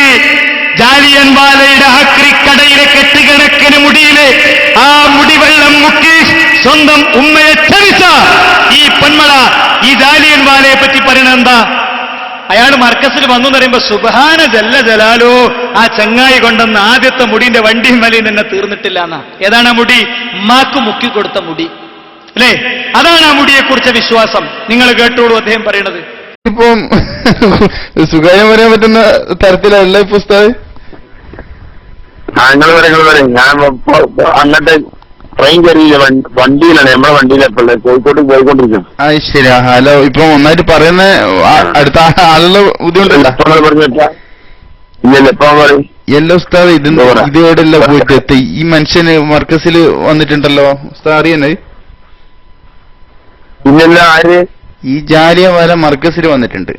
ജാലിയൻ വാലയുടെ ആക്രിക്കടയിലെ കെട്ടുകിടക്കിന് മുടിയിലെ ആ മുടിവെള്ളം മുക്കി സ്വന്തം ഉമ്മയെ ക്ഷമിച്ച ഈ പൊന്മള ഈ ജാലിയൻ വാലയെ പറ്റി പറയണത് എന്താ? അയാൾ മർക്കസിൽ വന്നു എന്ന് പറയുമ്പോ സുബ്ഹാന ജല്ല ജലാലോ, ആ ചങ്ങായി കൊണ്ടെന്ന ആദ്യത്തെ മുടിന്റെ വണ്ടിയും വലയും തന്നെ തീർന്നിട്ടില്ല എന്നാ. ഏതാണ് ആ മുടി? ഉമ്മാക്ക് മുക്കിക്കൊടുത്ത മുടി, അല്ലേ? അതാണ് ആ മുടിയെ കുറിച്ച വിശ്വാസം. നിങ്ങൾ കേട്ടോളൂ അദ്ദേഹം പറയണത്. ഇപ്പം സുഖായം പറയാൻ പറ്റുന്ന തരത്തിലല്ല ഈ പുസ്തകം. നിങ്ങൾ പറയും. ഞാൻ അങ്ങോട്ട് ട്രെയിൻ കയറിയില്ല, വണ്ടിയിലാണ്. നമ്മുടെ വണ്ടിയിലെപ്പോഴേ കോഴിക്കോട്ട് പോയിക്കൊണ്ടിരിക്കും. ശരി. ഹലോ, ഇപ്പൊ ഒന്നായിട്ട് പറയുന്ന അടുത്ത ആളുള്ള ബുദ്ധിമുട്ടല്ല. ഇല്ലല്ലോ, എപ്പോ പറയും. എല്ലാ ഉസ്താദ് ഇതോടെല്ല പോയിട്ട് എത്തി. ഈ മനുഷ്യന് മർക്കസിൽ വന്നിട്ടുണ്ടല്ലോ ഉസ്താദ്, അറിയുന്നത്? ഇല്ലല്ലോ. ആര്? ഈ ജാലിയൻവാല മർക്കസിൽ വന്നിട്ടുണ്ട്.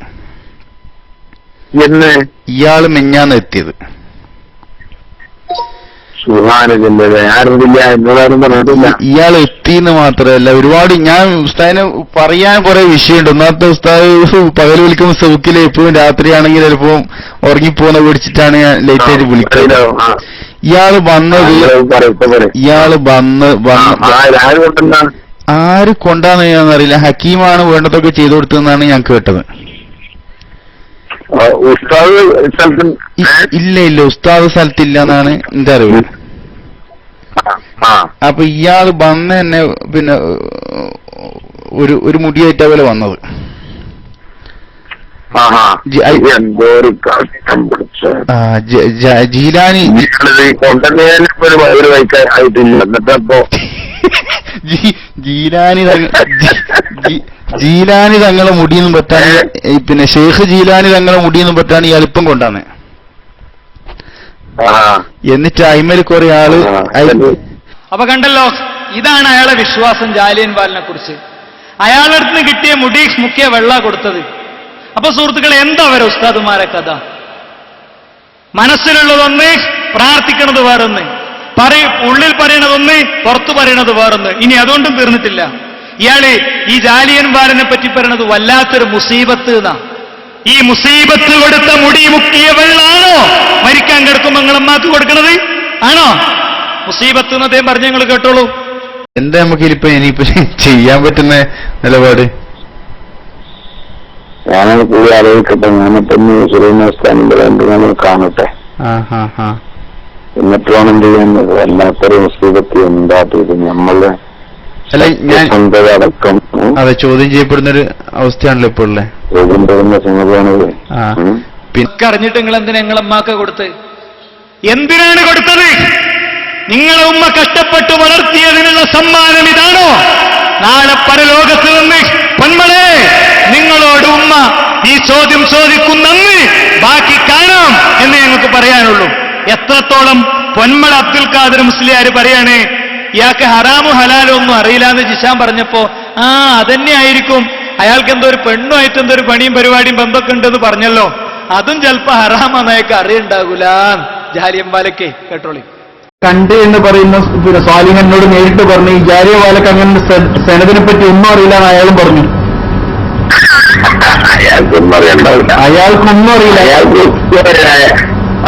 എന്ന്? ഇയാള് മെഞ്ഞാന്ന് എത്തിയത്. സുഹാനില്ല ആരുമില്ല എന്നോടാരും പറഞ്ഞിട്ടില്ല. ഇയാൾ എത്തിന്ന് മാത്രമല്ല ഒരുപാട് ഞാൻ ഉസ്താദിന് പറയാൻ കുറെ വിഷയമുണ്ട്. ഒന്നാമത്തെ ഉസ്താദ് പകൽ വിളിക്കുമ്പോൾ സൗക്കില് എപ്പോഴും രാത്രിയാണെങ്കിൽ ചിലപ്പോ ഉറങ്ങിപ്പോകുന്ന പേടിച്ചിട്ടാണ് ഞാൻ ലേറ്റ് ആയിട്ട് വിളിക്കുന്നത്. ഇയാള് ആര് കൊണ്ടാന്ന് ഞാനറിയില്ല. ഹക്കീമാണ് വേണ്ടതൊക്കെ ചെയ്തു കൊടുത്തതെന്നാണ് ഞാൻ കേട്ടത്. ഇല്ല ഉസ്താദ് സ്ഥലത്തില്ല എന്നാണ് എന്റെ അറിവ്. അപ്പൊ ഇയാള് വന്ന് തന്നെ പിന്നെ ഒരു മുടിയായിട്ടാ പോലെ വന്നത്. ജീലാനി ജീലാനി തങ്ങളെ മുടിയൊന്നും പറ്റാണ്, പിന്നെ ഷെയ്ഖ് ജീലാനി തങ്ങളെ മുടിയൊന്നും പറ്റാണ് ഈ അല്പം കൊണ്ടാണ്. എന്നിട്ട് അയിമൽ കുറെ ആള്. അപ്പൊ കണ്ടല്ലോ, ഇതാണ് അയാളെ വിശ്വാസം ജാലിയൻ വാലിനെ കുറിച്ച്. അയാളുടെ അടുത്ത് നിന്ന് കിട്ടിയ മുടി മുക്കിയ വെള്ള കൊടുത്തത്. അപ്പൊ സുഹൃത്തുക്കളെ, എന്താ അവരെ ഉസ്താദുമാരെ കഥ? മനസ്സിലുള്ളതൊന്ന്, പ്രാർത്ഥിക്കണത് വേറൊന്ന്, ഉള്ളിൽ പറയണതൊന്ന്, പുറത്തു പറയണത് വേറൊന്ന്. ഇനി അതുകൊണ്ടും തീർന്നിട്ടില്ല. ഇയാള് ഈ ജാലിയൻ വാലിനെ പറ്റി പറയണത് വല്ലാത്തൊരു മുസീബത്ത് എന്നാ. ഈ മുസീബത്ത് കൊടുത്ത മുടി മുക്കിയ വെള്ളാണോ മരിക്കാൻ കിടക്കുമ്പോ നിങ്ങളമ്മാക്ക് കൊടുക്കണത്? ആണോ മുസീബത്ത് എന്ന് അദ്ദേഹം പറഞ്ഞ് നിങ്ങൾ കേട്ടോളൂ. എന്താ നമുക്ക് ഇനിയിപ്പോ ചെയ്യാൻ പറ്റുന്ന നിലപാട്? ഞാനത് കൂടി ആലോചിക്കട്ടെ. ഞാനിപ്പോ സുരേന്ദ്രസ്ഥാനം കാണട്ടെ, എന്നിട്ട് വേണം എന്ത് ചെയ്യുന്നത്. വല്ലാത്തൊരു മുസീബത്ത് എന്താട്ടത് നമ്മള് അടക്കം അതെ ചോദ്യം ചെയ്യപ്പെടുന്നൊരു അവസ്ഥയാണല്ലോ ഇപ്പോൾ ഉള്ളത്. ചോദ്യം ചെയ്യുന്ന സംഗതിയാണത്. പിന്നെ അറിഞ്ഞിട്ട് നിങ്ങൾ എന്തിനാ നിങ്ങളമ്മാക്ക കൊടുത്ത്? എന്തിനാണ് കൊടുത്തത്? നിങ്ങളെ ഉമ്മ കഷ്ടപ്പെട്ട് വളർത്തിയതിനുള്ള സമ്മാനം ഇതാണോ? നാളെ പരലോകത്ത് നിന്ന് പൊന്മളെ നിങ്ങളോട് ഉമ്മ ഈ ചോദ്യം ചോദിക്കുന്നെന്ന് ബാക്കി കാണാം എന്ന് ഞങ്ങൾക്ക് പറയാനുള്ളൂ. എത്രത്തോളം പൊന്മള അബ്ദുൽ ഖാദർ മുസ്ലിയാർ പറയാണ്, ഇയാൾക്ക് ഹറാമു ഹലാലോ ഒന്നും അറിയില്ല എന്ന് ജിഷാൻ പറഞ്ഞപ്പോ അതന്നെ ആയിരിക്കും, അയാൾക്ക് എന്തോ ഒരു പെണ്ണുമായിട്ട് എന്തോ ഒരു പണിയും പരിപാടിയും ബന്ധമൊക്കെ ഉണ്ടെന്ന് പറഞ്ഞല്ലോ, അതും ചിലപ്പോ ഹറാമെന്ന് അയാൾക്ക് അറിയുണ്ടാകൂല. ജാലിയൻ വാലക്കെ കേട്ടോളി. കണ്ട് എന്ന് പറയുന്ന പിന്നെ സ്വാലിഹനോട് നേരിട്ട് പറഞ്ഞു, ഈ ജാലിയൻ വാലക്ക് അങ്ങനെ സനദിനെ പറ്റി ഒന്നും അറിയില്ല എന്ന് അയാളും പറഞ്ഞു. അയാൾക്കൊന്നും അറിയണ്ടാവില്ല. അയാൾക്കൊന്നും അറിയില്ല.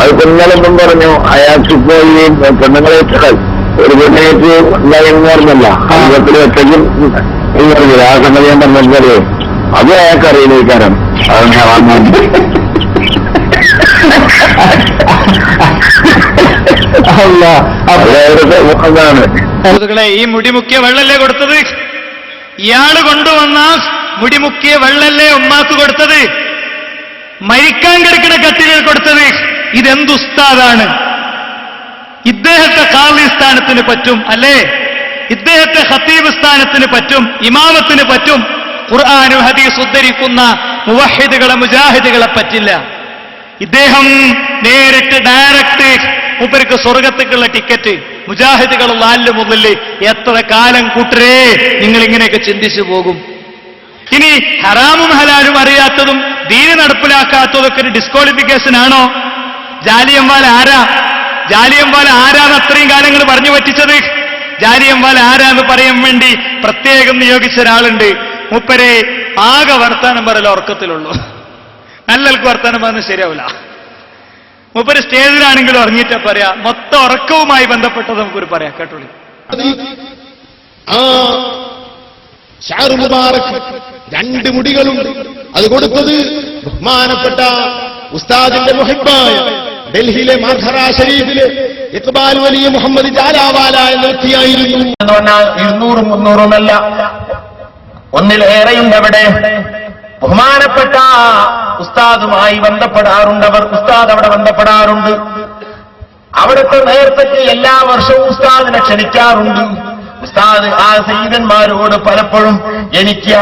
അത് കുഞ്ഞാലെന്നും പറഞ്ഞു. അയാൾക്കിപ്പോ ഈ പെണ്ണുങ്ങളെ ഒരു പെണ്ണേറ്റ് ഉണ്ടായെന്ന് പറഞ്ഞല്ല, ജീവിതത്തിൽ ഒറ്റയ്ക്കും പറഞ്ഞില്ല. ആ സംഗതി ഞാൻ പറഞ്ഞാല് അത് അയാൾക്ക് അറിയില്ലേക്കാരം. അത് ഞാൻ വന്നു അതാണ്. ഈ മുടിമുക്കിയ വെള്ളല്ലേ കൊടുത്തത്? ഇയാള് കൊണ്ടുവന്ന മുടിമുക്കിയ വെള്ളല്ലേ ഉമ്മാക്ക് കൊടുത്തത്? മരിക്കാൻ കിടക്കുന്ന കത്തികൾ കൊടുത്തത്? ഇതെന്തുസ്താദാണ്? ഇദ്ദേഹത്തെ ഖാളി സ്ഥാനത്തിന് പറ്റും അല്ലേ? ഇദ്ദേഹത്തെ ഖത്തീബ് സ്ഥാനത്തിന് പറ്റും, ഇമാമത്തിന് പറ്റും. ഖുർആനും ഹദീസ് ഉദ്ധരിക്കുന്ന മുവഹിദുകളെ മുജാഹിദുകളെ പറ്റില്ല. ഇദ്ദേഹം നേരിട്ട് ഡയറക്റ്റ് മൂപ്പർക്ക് സ്വർഗത്തേക്കുള്ള ടിക്കറ്റ്. മുജാഹിദുകൾ നാലില് മുതല് എത്ര കാലം കൂട്ടരേ നിങ്ങൾ ഇങ്ങനെയൊക്കെ ചിന്തിച്ചു പോകും? ഇനി ഹറാമും ഹലാലും അറിയാത്തതും ദീന് നടപ്പിലാക്കാത്തതൊക്കെ ഒരു ഡിസ്ക്വാളിഫിക്കേഷൻ ആണോ? ജാലിയൻ വാല ആരാ? ജാലിയൻ വാല ആരാന്ന് അത്രയും കാലങ്ങൾ പറഞ്ഞു പറ്റിച്ചത്? ജാലിയൻ വാല ആരാന്ന് പറയാൻ വേണ്ടി പ്രത്യേകം നിയോഗിച്ച ഒരാളുണ്ട്. മൂപ്പരെ ആകെ വർത്താനം പറയല ഉറക്കത്തിലുള്ളൂ. നല്ലൾക്ക് വർത്താനം പറഞ്ഞ് ശരിയാവില്ല. മൂപ്പര് സ്റ്റേജിലാണെങ്കിലും ഉറങ്ങിയിട്ടാ പറയാ. മൊത്തം ഉറക്കവുമായി ബന്ധപ്പെട്ടത് നമുക്കൊരു പറയാം, കേട്ടോളി. ഷാറു മുബാറക് 2 മുടികളുണ്ട്. അത് കൊടുത്തത് ബഹുമാനപ്പെട്ട ഉസ്താദിന്റെ മുഹിബായ ഡൽഹിയിലെ മാർഹറ ഷരീഫിലെ ഇഖ്ബാൽ വലിയ മുഹമ്മദ് ജാലാവാല എന്ന വ്യക്തിയായിരുന്നു. 200 300 ഒന്നിലേറെയുണ്ട്. അവിടെ ബഹുമാനപ്പെട്ട ഉസ്താദുമായി ബന്ധപ്പെടാറുണ്ട്. ഉസ്താദ് അവിടെ ബന്ധപ്പെടാറുണ്ട്. അവിടുത്തെ നേരത്തേക്ക് എല്ലാ വർഷവും ഉസ്താദിനെ ക്ഷണിക്കാറുണ്ട്. ഉസ്താദ് ആ സയ്യിദന്മാരോട് പലപ്പോഴും എനിക്ക്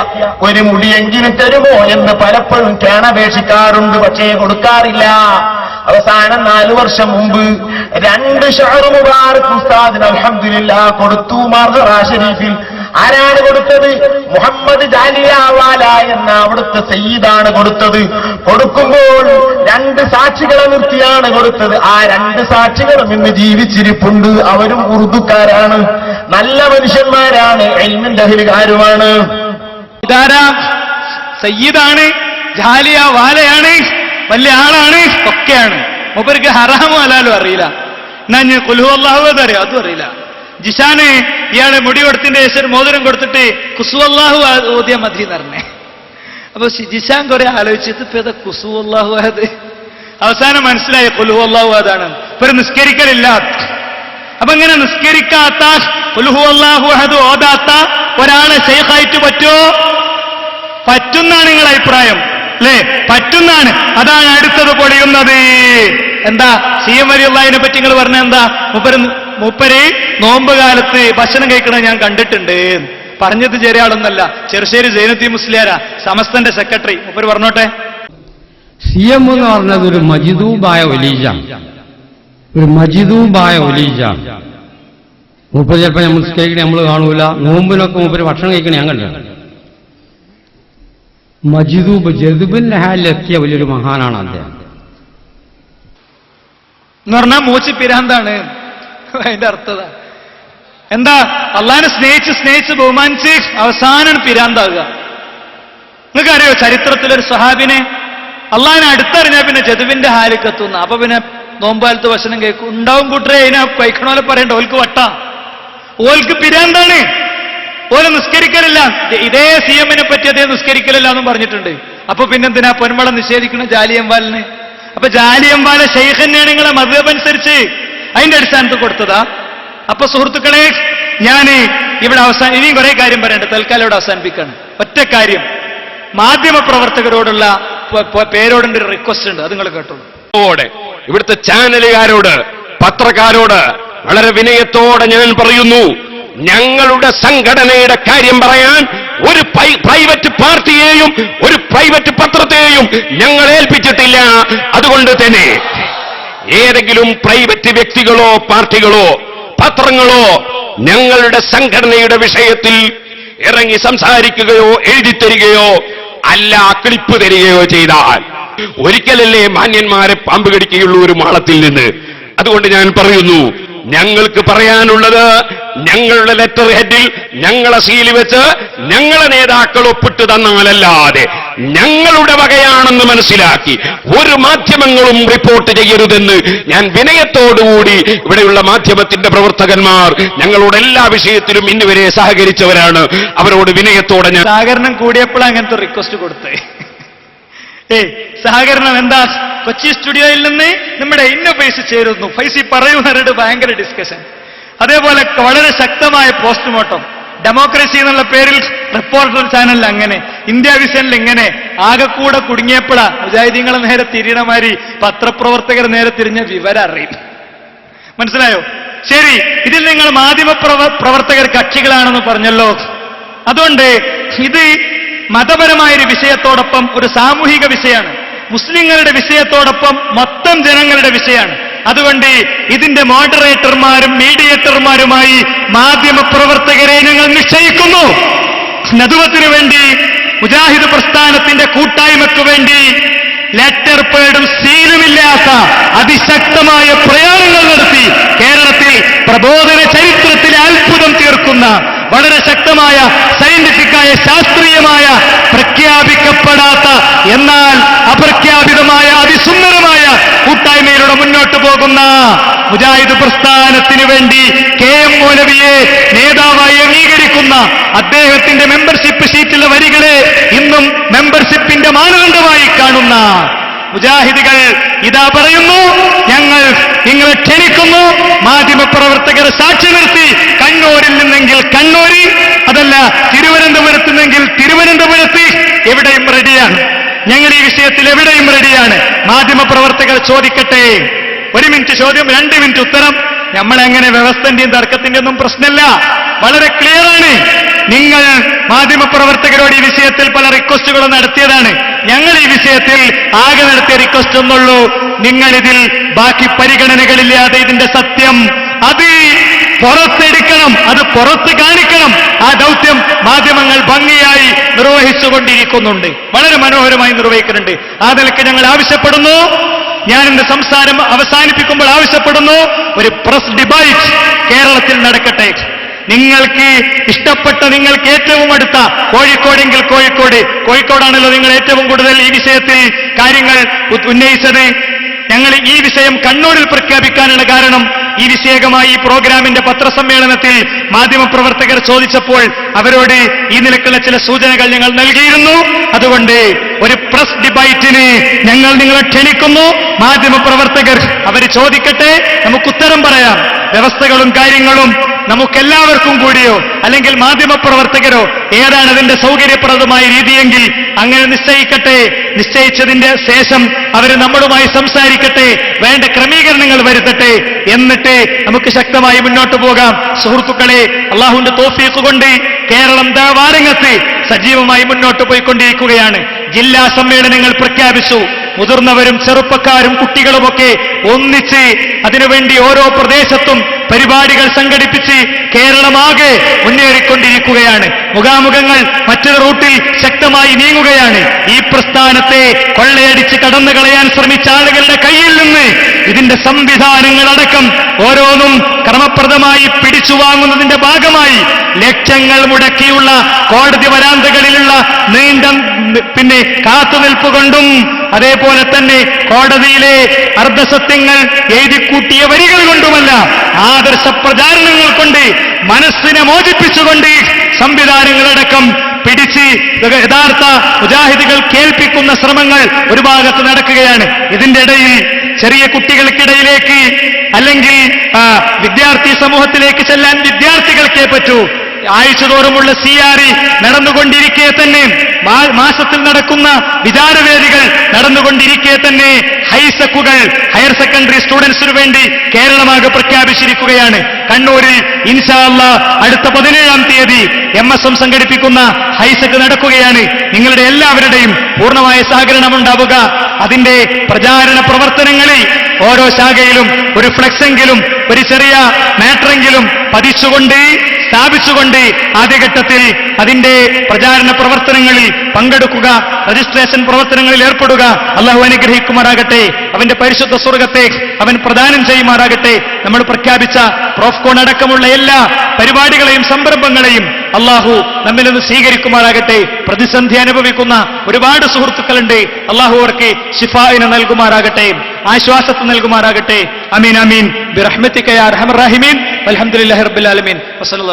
ഒരു മുടിയെങ്കിലും തരുമോ എന്ന് പലപ്പോഴും കേണപേക്ഷിക്കാറുണ്ട്. പക്ഷേ കൊടുക്കാറില്ല. അവസാനം 4 വർഷം മുമ്പ് 2 ഷഅർ മുബാറക് ഉസ്താദിന് അൽഹംദുലില്ലാ കൊടുത്തു മാർഹറ ഷരീഫിൽ. ആരാണ് കൊടുത്തത്? മുഹമ്മദ് ജാലിയാവാല എന്ന അവിടുത്തെ അവിടുത്തെ സയ്യിദാണ് കൊടുത്തത്. കൊടുക്കുമ്പോൾ 2 സാക്ഷികളെ നിർത്തിയാണ് കൊടുത്തത്. ആ 2 സാക്ഷികളും ഇന്ന് ജീവിച്ചിരിപ്പുണ്ട്. അവരും ഉറുദുക്കാരാണ്, നല്ല മനുഷ്യന്മാരാണ്, ഇൽമിന്റെ അഹ്ലുകാരുമാണ്. ഇതാരാ? സയ്യിദാണ്, ജാലിയ വാലയാണ്, വലിയ ആളാണ്, ഒക്കെയാണ്. മൂപ്പർക്ക് ഹറാമോ ഹലാലും അറിയില്ല. എന്നാ ഞാൻ കുൽഹു അല്ലാഹു അതറിയാം, അതും അറിയില്ല. ജിഷാന് ഇയാളെ മുടി കൊടുത്തിന്റെ ശേഷം മോതിരം കൊടുത്തിട്ട് കുസു അല്ലാഹു ഓതിയ മതി എന്ന് പറഞ്ഞേ. അപ്പൊ ജിഷാൻ കുറെ ആലോചിച്ചിട്ട് ഇപ്പൊ ഏതാ കുസു അല്ലാഹു അത്? അവസാനം മനസ്സിലായി കുൽഹു അല്ലാഹു അതാണ്. ഇപ്പൊ നിസ്കരിക്കലില്ല. അപ്പൊ ഇങ്ങനെ നിസ്കരിക്കാത്ത, കുൽഹു അല്ലാഹു അഹദ് ഓതാത്ത ഒരാളെ ശൈഖായിട്ട് പറ്റുമോ? പറ്റുന്നാണ് നിങ്ങളുടെ അഭിപ്രായം അല്ലേ? പറ്റുന്നാണ്. അതാണ് അടുത്തത് പൊളിയുന്നത്. എന്താ CM വലിയുള്ളതിനെ പറ്റി നിങ്ങൾ പറഞ്ഞ എന്താ? മൂപ്പര് നോമ്പ് കാലത്ത് ഭക്ഷണം കഴിക്കണത് ഞാൻ കണ്ടിട്ടുണ്ട്. പറഞ്ഞത് ചെറിയ ആളൊന്നല്ല, ചെറുശ്ശേരി സൈനുദ്ദീൻ മുസ്ലിയാരാ, സമസ്തന്റെ സെക്രട്ടറി. മൂപ്പര് പറഞ്ഞോട്ടെ. CM എന്ന് പറഞ്ഞത് ഒരു മജിദൂബായ ഒലീജ, ഒരു മജിദൂബായ ഒലീജ. മൂപ്പര് ചിലപ്പോൾ നമ്മൾ കഴിക്കണേ നമ്മൾ കാണൂല. നോമ്പിനൊക്കെ മൂപ്പര് ഭക്ഷണം കഴിക്കണേ ഞാൻ കണ്ടിട്ടുണ്ട്. മജിദൂബ് ജദുബിന്റെ ഹാലിലെത്തിയ വലിയൊരു മഹാനാണ് അദ്ദേഹം. എന്ന് പറഞ്ഞാൽ മൂച്ചി പിരാന്താണ്. അതിന്റെ അർത്ഥത എന്താ? അള്ളാഹിനെ സ്നേഹിച്ച് ബഹുമാനിച്ച് അവസാനം പിരാന്താകുക. നിങ്ങൾക്കറിയോ ചരിത്രത്തിലൊരു സഹാബിനെ അള്ളാഹിനെ അടുത്തറിഞ്ഞാൽ പിന്നെ ജദുവിന്റെ ഹാലിക്ക് എത്തുന്ന. അപ്പൊ പിന്നെ നോമ്പാലത്ത് ഭക്ഷണം കഴിക്കും ഉണ്ടാവും കൂട്ടരെ. അതിനെ കഴിക്കണോലെ പറയണ്ട, ഓൽക്ക് വട്ട, ഓൽക്ക് പിരാന്താണ്. ഓലെ നിസ്കരിക്കലില്ല. ഇതേ CM-നെ പറ്റി അതേ നിസ്കരിക്കലില്ല എന്നും പറഞ്ഞിട്ടുണ്ട്. അപ്പൊ പിന്നെന്തിനാ പൊന്മളം നിഷേധിക്കുന്ന ജാലിയൻവാലിന്? അപ്പൊ ജാലിയൻവാല ഷെയ്ഖ് തന്നെയാണ് നിങ്ങളെ മദ്ഹബ് അനുസരിച്ച് അതിന്റെ അടിസ്ഥാനത്തിൽ കൊടുത്തതാ. അപ്പൊ സുഹൃത്തുക്കളെ, ഞാൻ ഇവിടെ ഇനിയും കുറെ കാര്യം പറയണ്ട, തൽക്കാലം ഇവിടെ അവസാനിപ്പിക്കാണ്. ഒറ്റ കാര്യം, മാധ്യമ പ്രവർത്തകരോടുള്ള പേരോടിന്റെ ഒരു റിക്വസ്റ്റ് ഉണ്ട്, അത് നിങ്ങൾ കേട്ടോളൂ. ഇവിടുത്തെ ചാനലുകാരോട്, പത്രക്കാരോട് വളരെ വിനയത്തോടെ ഞാൻ പറയുന്നു, ഞങ്ങളുടെ സംഘടനയുടെ കാര്യം പറയാൻ ഒരു പ്രൈവറ്റ് പാർട്ടിയെയും ഒരു പ്രൈവറ്റ് പത്രത്തെയും ഞങ്ങൾ ഏൽപ്പിച്ചിട്ടില്ല. അതുകൊണ്ട് തന്നെ ഏതെങ്കിലും പ്രൈവറ്റ് വ്യക്തികളോ പാർട്ടികളോ പത്രങ്ങളോ ഞങ്ങളുടെ സംഘടനയുടെ വിഷയത്തിൽ ഇറങ്ങി സംസാരിക്കുകയോ എഴുതിത്തരികയോ അല്ല ക്ലിപ്പ് തരികയോ ചെയ്താൽ ഒരിക്കലല്ലേ മാന്യന്മാരെ പാമ്പ് കടിക്കുകയുള്ളൂ ഒരു മാളത്തിൽ നിന്ന്. അതുകൊണ്ട് ഞാൻ പറയുന്നു, ഞങ്ങൾക്ക് പറയാനുള്ളത് ഞങ്ങളുടെ ലെറ്റർ ഹെഡിൽ ഞങ്ങളെ സീല് വെച്ച് ഞങ്ങളെ നേതാക്കൾ ഒപ്പിട്ട് തന്നാലല്ലാതെ ഞങ്ങളുടെ വകയാണെന്ന് മനസ്സിലാക്കി ഒരു മാധ്യമങ്ങളും റിപ്പോർട്ട് ചെയ്യരുതെന്ന് ഞാൻ വിനയത്തോടുകൂടി, ഇവിടെയുള്ള മാധ്യമത്തിന്റെ പ്രവർത്തകന്മാർ ഞങ്ങളോട് എല്ലാ വിഷയത്തിലും ഇന്നുവരെ സഹകരിച്ചവരാണ്, അവരോട് വിനയത്തോടെ ഞാൻ സഹകരണം കൂടിയപ്പോൾ അങ്ങനത്തെ റിക്വസ്റ്റ് കൊടുത്തേ. സഹകരണം എന്താ? കൊച്ചി സ്റ്റുഡിയോയിൽ നിന്ന് നമ്മുടെ ഇന്ന ഫൈസി ചേരുന്നു, ഫൈസി പറയുന്നവരുടെ ഭയങ്കര ഡിസ്കഷൻ. അതേപോലെ വളരെ ശക്തമായ പോസ്റ്റ്മോർട്ടം. ഡെമോക്രസി എന്നുള്ള പേരിൽ റിപ്പോർട്ടർ ചാനലിൽ അങ്ങനെ, ഇന്ത്യ വിഷനിൽ ഇങ്ങനെ. ആകെക്കൂടെ കുടുങ്ങിയപ്പോഴാ മുജാഹിദീങ്ങളെ നേരെ തിരിയണമാതിരി പത്രപ്രവർത്തകർ നേരെ തിരിഞ്ഞ വിവരം അറിയും. മനസ്സിലായോ? ശരി, ഇതിൽ നിങ്ങൾ മാധ്യമ പ്രവർത്തകർ കക്ഷികളാണെന്ന് പറഞ്ഞല്ലോ. അതുകൊണ്ട് ഇത് മതപരമായൊരു വിഷയത്തോടൊപ്പം ഒരു സാമൂഹിക വിഷയമാണ്, മുസ്ലിങ്ങളുടെ വിഷയത്തോടൊപ്പം മൊത്തം ജനങ്ങളുടെ വിഷയമാണ്. അതുകൊണ്ട് ഇതിന്റെ മോഡറേറ്റർമാരും മീഡിയേറ്റർമാരുമായി മാധ്യമ പ്രവർത്തകരെ ഞങ്ങൾ നിശ്ചയിക്കുന്നു. നദുവത്തിനു വേണ്ടി, മുജാഹിദ് പ്രസ്ഥാനത്തിന്റെ കൂട്ടായ്മയ്ക്ക് വേണ്ടി ലെറ്റർ പേഡും സീലുമില്ലാത്ത അതിശക്തമായ പ്രയാണങ്ങൾ നടത്തി കേരളത്തിൽ പ്രബോധന ചരിത്രത്തിലെ അത്ഭുതം തീർക്കുന്ന വളരെ ശക്തമായ സയന്റിഫിക്കായ ശാസ്ത്രീയമായ പ്രഖ്യാപിക്കപ്പെടാത്ത എന്നാൽ അപ്രഖ്യാപിതമായ അതിസുന്ദരമായ കൂട്ടായ്മയിലൂടെ മുന്നോട്ട് പോകുന്ന മുജാഹിദ് പ്രസ്ഥാനത്തിന് വേണ്ടി KM മൗലവിയെ നേതാവായി അംഗീകരിക്കുന്ന അദ്ദേഹത്തിന്റെ മെമ്പർഷിപ്പ് ഷീറ്റിലെ വരികളെ ഇന്നും മെമ്പർഷിപ്പിന്റെ മാനദണ്ഡമായി കാണുന്ന മുജാഹിദുകൾ ഇതാ പറയുന്നു, ഞങ്ങൾ നിങ്ങളെ ക്ഷണിക്കുന്നു. മാധ്യമപ്രവർത്തകരെ സാക്ഷി നിർത്തി കണ്ണൂരിൽ നിന്നെങ്കിൽ കണ്ണൂരിൽ, അതല്ല തിരുവനന്തപുരത്ത് നിന്നെങ്കിൽ തിരുവനന്തപുരത്ത്, എവിടെയും റെഡിയാണ്. ഞങ്ങൾ ഈ വിഷയത്തിൽ എവിടെയും റെഡിയാണ്. മാധ്യമപ്രവർത്തകർ ചോദിക്കട്ടെ. 1 മിനിറ്റ് ചോദ്യം, 2 മിനിറ്റ് ഉത്തരം. നമ്മളെങ്ങനെ വ്യവസ്ഥന്റെയും തർക്കത്തിന്റെയും ഒന്നും പ്രശ്നമില്ല, വളരെ ക്ലിയറാണ്. നിങ്ങൾ മാധ്യമപ്രവർത്തകരോട് ഈ വിഷയത്തിൽ പല റിക്വസ്റ്റുകളും നടത്തിയതാണ്. ഞങ്ങൾ ഈ വിഷയത്തിൽ ആകെ നടത്തിയ റിക്വസ്റ്റ് ഒന്നുള്ളൂ, നിങ്ങളിതിൽ ബാക്കി പരിഗണനകളില്ലാതെ ഇതിന്റെ സത്യം അത് പുറത്തെടുക്കണം, അത് പുറത്ത് കാണിക്കണം. ആ ദൗത്യം മാധ്യമങ്ങൾ ഭംഗിയായി നിർവഹിച്ചു നിർവഹിച്ചുകൊണ്ടിരിക്കുന്നുണ്ട്, വളരെ മനോഹരമായി നിർവഹിക്കുന്നുണ്ട്. ആ നിലയ്ക്ക് ഞങ്ങൾ ആവശ്യപ്പെടുന്നു, ഞാൻ എന്റെ സംസാരം അവസാനിപ്പിക്കുമ്പോൾ ആവശ്യപ്പെടുന്നു, ഒരു പ്രസ് ഡിബേറ്റ് കേരളത്തിൽ നടക്കട്ടെ. നിങ്ങൾക്ക് ഇഷ്ടപ്പെട്ട, നിങ്ങൾക്ക് ഏറ്റവും അടുത്ത കോഴിക്കോടെങ്കിൽ കോഴിക്കോടാണല്ലോ നിങ്ങൾ ഏറ്റവും കൂടുതൽ ഈ വിഷയത്തിൽ കാര്യങ്ങൾ ഉന്നയിച്ചത്. ഞങ്ങൾ ഈ വിഷയം കണ്ണൂരിൽ പ്രഖ്യാപിക്കാനുള്ള കാരണം, ഈ വിഷയകമായി ഈ പ്രോഗ്രാമിന്റെ പത്രസമ്മേളനത്തിൽ മാധ്യമപ്രവർത്തകർ ചോദിച്ചപ്പോൾ അവരോട് ഈ നിലക്കുള്ള ചില സൂചനകൾ ഞങ്ങൾ നൽകിയിരുന്നു. അതുകൊണ്ട് ഒരു പ്രസ് ഡിബേറ്റിന് ഞങ്ങൾ നിങ്ങളെ ക്ഷണിക്കുന്നു. മാധ്യമപ്രവർത്തകർ അവർ ചോദിക്കട്ടെ, നമുക്ക് ഉത്തരം പറയാം. വ്യവസ്ഥകളും കാര്യങ്ങളും നമുക്കെല്ലാവർക്കും കൂടിയോ അല്ലെങ്കിൽ മാധ്യമപ്രവർത്തകരോ ഏതാണ് അതിന്റെ സൗകര്യപ്രദമായ രീതിയെങ്കിൽ അങ്ങനെ നിശ്ചയിക്കട്ടെ. നിശ്ചയിച്ചതിന്റെ ശേഷം അവർ നമ്മളുമായി സംസാരിക്കട്ടെ, വേണ്ട ക്രമീകരണങ്ങൾ വരുത്തട്ടെ. എന്നിട്ട് നമുക്ക് ശക്തമായി മുന്നോട്ട് പോകാം. സുഹൃത്തുക്കളെ, അള്ളാഹുവിന്റെ തൗഫീഖ് കൊണ്ട് കേരളം ദഅവാരംഗത്ത് സജീവമായി മുന്നോട്ട് പോയിക്കൊണ്ടിരിക്കുകയാണ്. ജില്ലാ സമ്മേളനങ്ങൾ പ്രഖ്യാപിച്ചു. മുതിർന്നവരും ചെറുപ്പക്കാരും കുട്ടികളുമൊക്കെ ഒന്നിച്ച് അതിനുവേണ്ടി ഓരോ പ്രദേശത്തും പരിപാടികൾ സംഘടിപ്പിച്ച് കേരളമാകെ മുന്നേറിക്കൊണ്ടിരിക്കുകയാണ്. മുഖാമുഖങ്ങൾ മറ്റൊരു റൂട്ടിൽ ശക്തമായി നീങ്ങുകയാണ്. ഈ പ്രസ്ഥാനത്തെ കൊള്ളയടിച്ച് കടന്നു കളയാൻ ശ്രമിച്ച ആളുകളുടെ കയ്യിൽ നിന്ന് ഇതിന്റെ സംവിധാനങ്ങളടക്കം ഓരോന്നും ക്രമപ്രദമായി പിടിച്ചു വാങ്ങുന്നതിന്റെ ഭാഗമായി ലക്ഷങ്ങൾ മുടക്കിയുള്ള കോടതി വരാന്തകളിലുള്ള നീണ്ട കാത്തുനിൽപ്പ് കൊണ്ടും അതേപോലെ തന്നെ കോടതിയിലെ അർദ്ധസത്യങ്ങൾ എഴുതിക്കൂട്ടിയ വരികൾ കൊണ്ടുമല്ല, ആദർശ പ്രചാരണങ്ങൾ കൊണ്ട് മനസ്സിനെ മോചിപ്പിച്ചുകൊണ്ട് സംവിധാനങ്ങളടക്കം പിടിച്ച് യഥാർത്ഥ മുജാഹിദുകൾ കേൾപ്പിക്കുന്ന ശ്രമങ്ങൾ ഒരു ഭാഗത്ത് നടക്കുകയാണ്. ഇതിന്റെ ഇടയിൽ ചെറിയ കുട്ടികൾക്കിടയിലേക്ക് അല്ലെങ്കിൽ വിദ്യാർത്ഥി സമൂഹത്തിലേക്ക് ചെല്ലാൻ വിദ്യാർത്ഥികൾക്കേ പറ്റൂ. ആഴ്ചതോറുമുള്ള CRE നടന്നുകൊണ്ടിരിക്കെ തന്നെ, മാസത്തിൽ നടക്കുന്ന വിചാരവേദികൾ നടന്നുകൊണ്ടിരിക്കെ തന്നെ ഹൈസക്കുകൾ, ഹയർ സെക്കൻഡറി സ്റ്റുഡൻസിനു വേണ്ടി കേരളമാകെ പ്രഖ്യാപിച്ചിരിക്കുകയാണ്. കണ്ണൂരിൽ ഇൻഷാ അല്ലാഹ് അടുത്ത 17-ാം തീയതി MSM സംഘടിപ്പിക്കുന്ന ഹൈസക്ക് നടക്കുകയാണ്. നിങ്ങളുടെ എല്ലാവരുടെയും പൂർണ്ണമായ സഹകരണം ഉണ്ടാവുക. അതിന്റെ പ്രചാരണ പ്രവർത്തനങ്ങളിൽ ഓരോ ശാഖയിലും ഒരു ഫ്ലെക്സെങ്കിലും ഒരു ചെറിയ മാറ്ററെങ്കിലും പതിച്ചുകൊണ്ട് സ്ഥാപിച്ചുകൊണ്ട് ആദ്യഘട്ടത്തിൽ അതിന്റെ പ്രചാരണ പ്രവർത്തനങ്ങളിൽ പങ്കെടുക്കുക, രജിസ്ട്രേഷൻ പ്രവർത്തനങ്ങളിൽ ഏർപ്പെടുക. അള്ളാഹു അനുഗ്രഹിക്കുമാറാകട്ടെ, അവന്റെ പരിശുദ്ധ സ്വർഗത്തെ അവൻ പ്രദാനം ചെയ്യുമാറാകട്ടെ. നമ്മൾ പ്രഖ്യാപിച്ച പ്രോഫ്കോൺ അടക്കമുള്ള എല്ലാ പരിപാടികളെയും സംരംഭങ്ങളെയും അള്ളാഹു നമ്മിൽ നിന്ന് സ്വീകരിക്കുമാറാകട്ടെ. പ്രതിസന്ധി അനുഭവിക്കുന്ന ഒരുപാട് സുഹൃത്തുക്കളുണ്ട്. അള്ളാഹു അവർക്ക് ശിഫാഇനെ നൽകുമാറാകട്ടെ, ആശ്വാസത്തെ നൽകുമാറാകട്ടെ. അമീൻ അമീൻ ബിറഹ്മതിക യാ അർഹമർ റഹീമീൻ. വൽഹംദുലില്ലാഹി റബ്ബിൽ ആലമീൻ. വസല്ലല്ലാഹു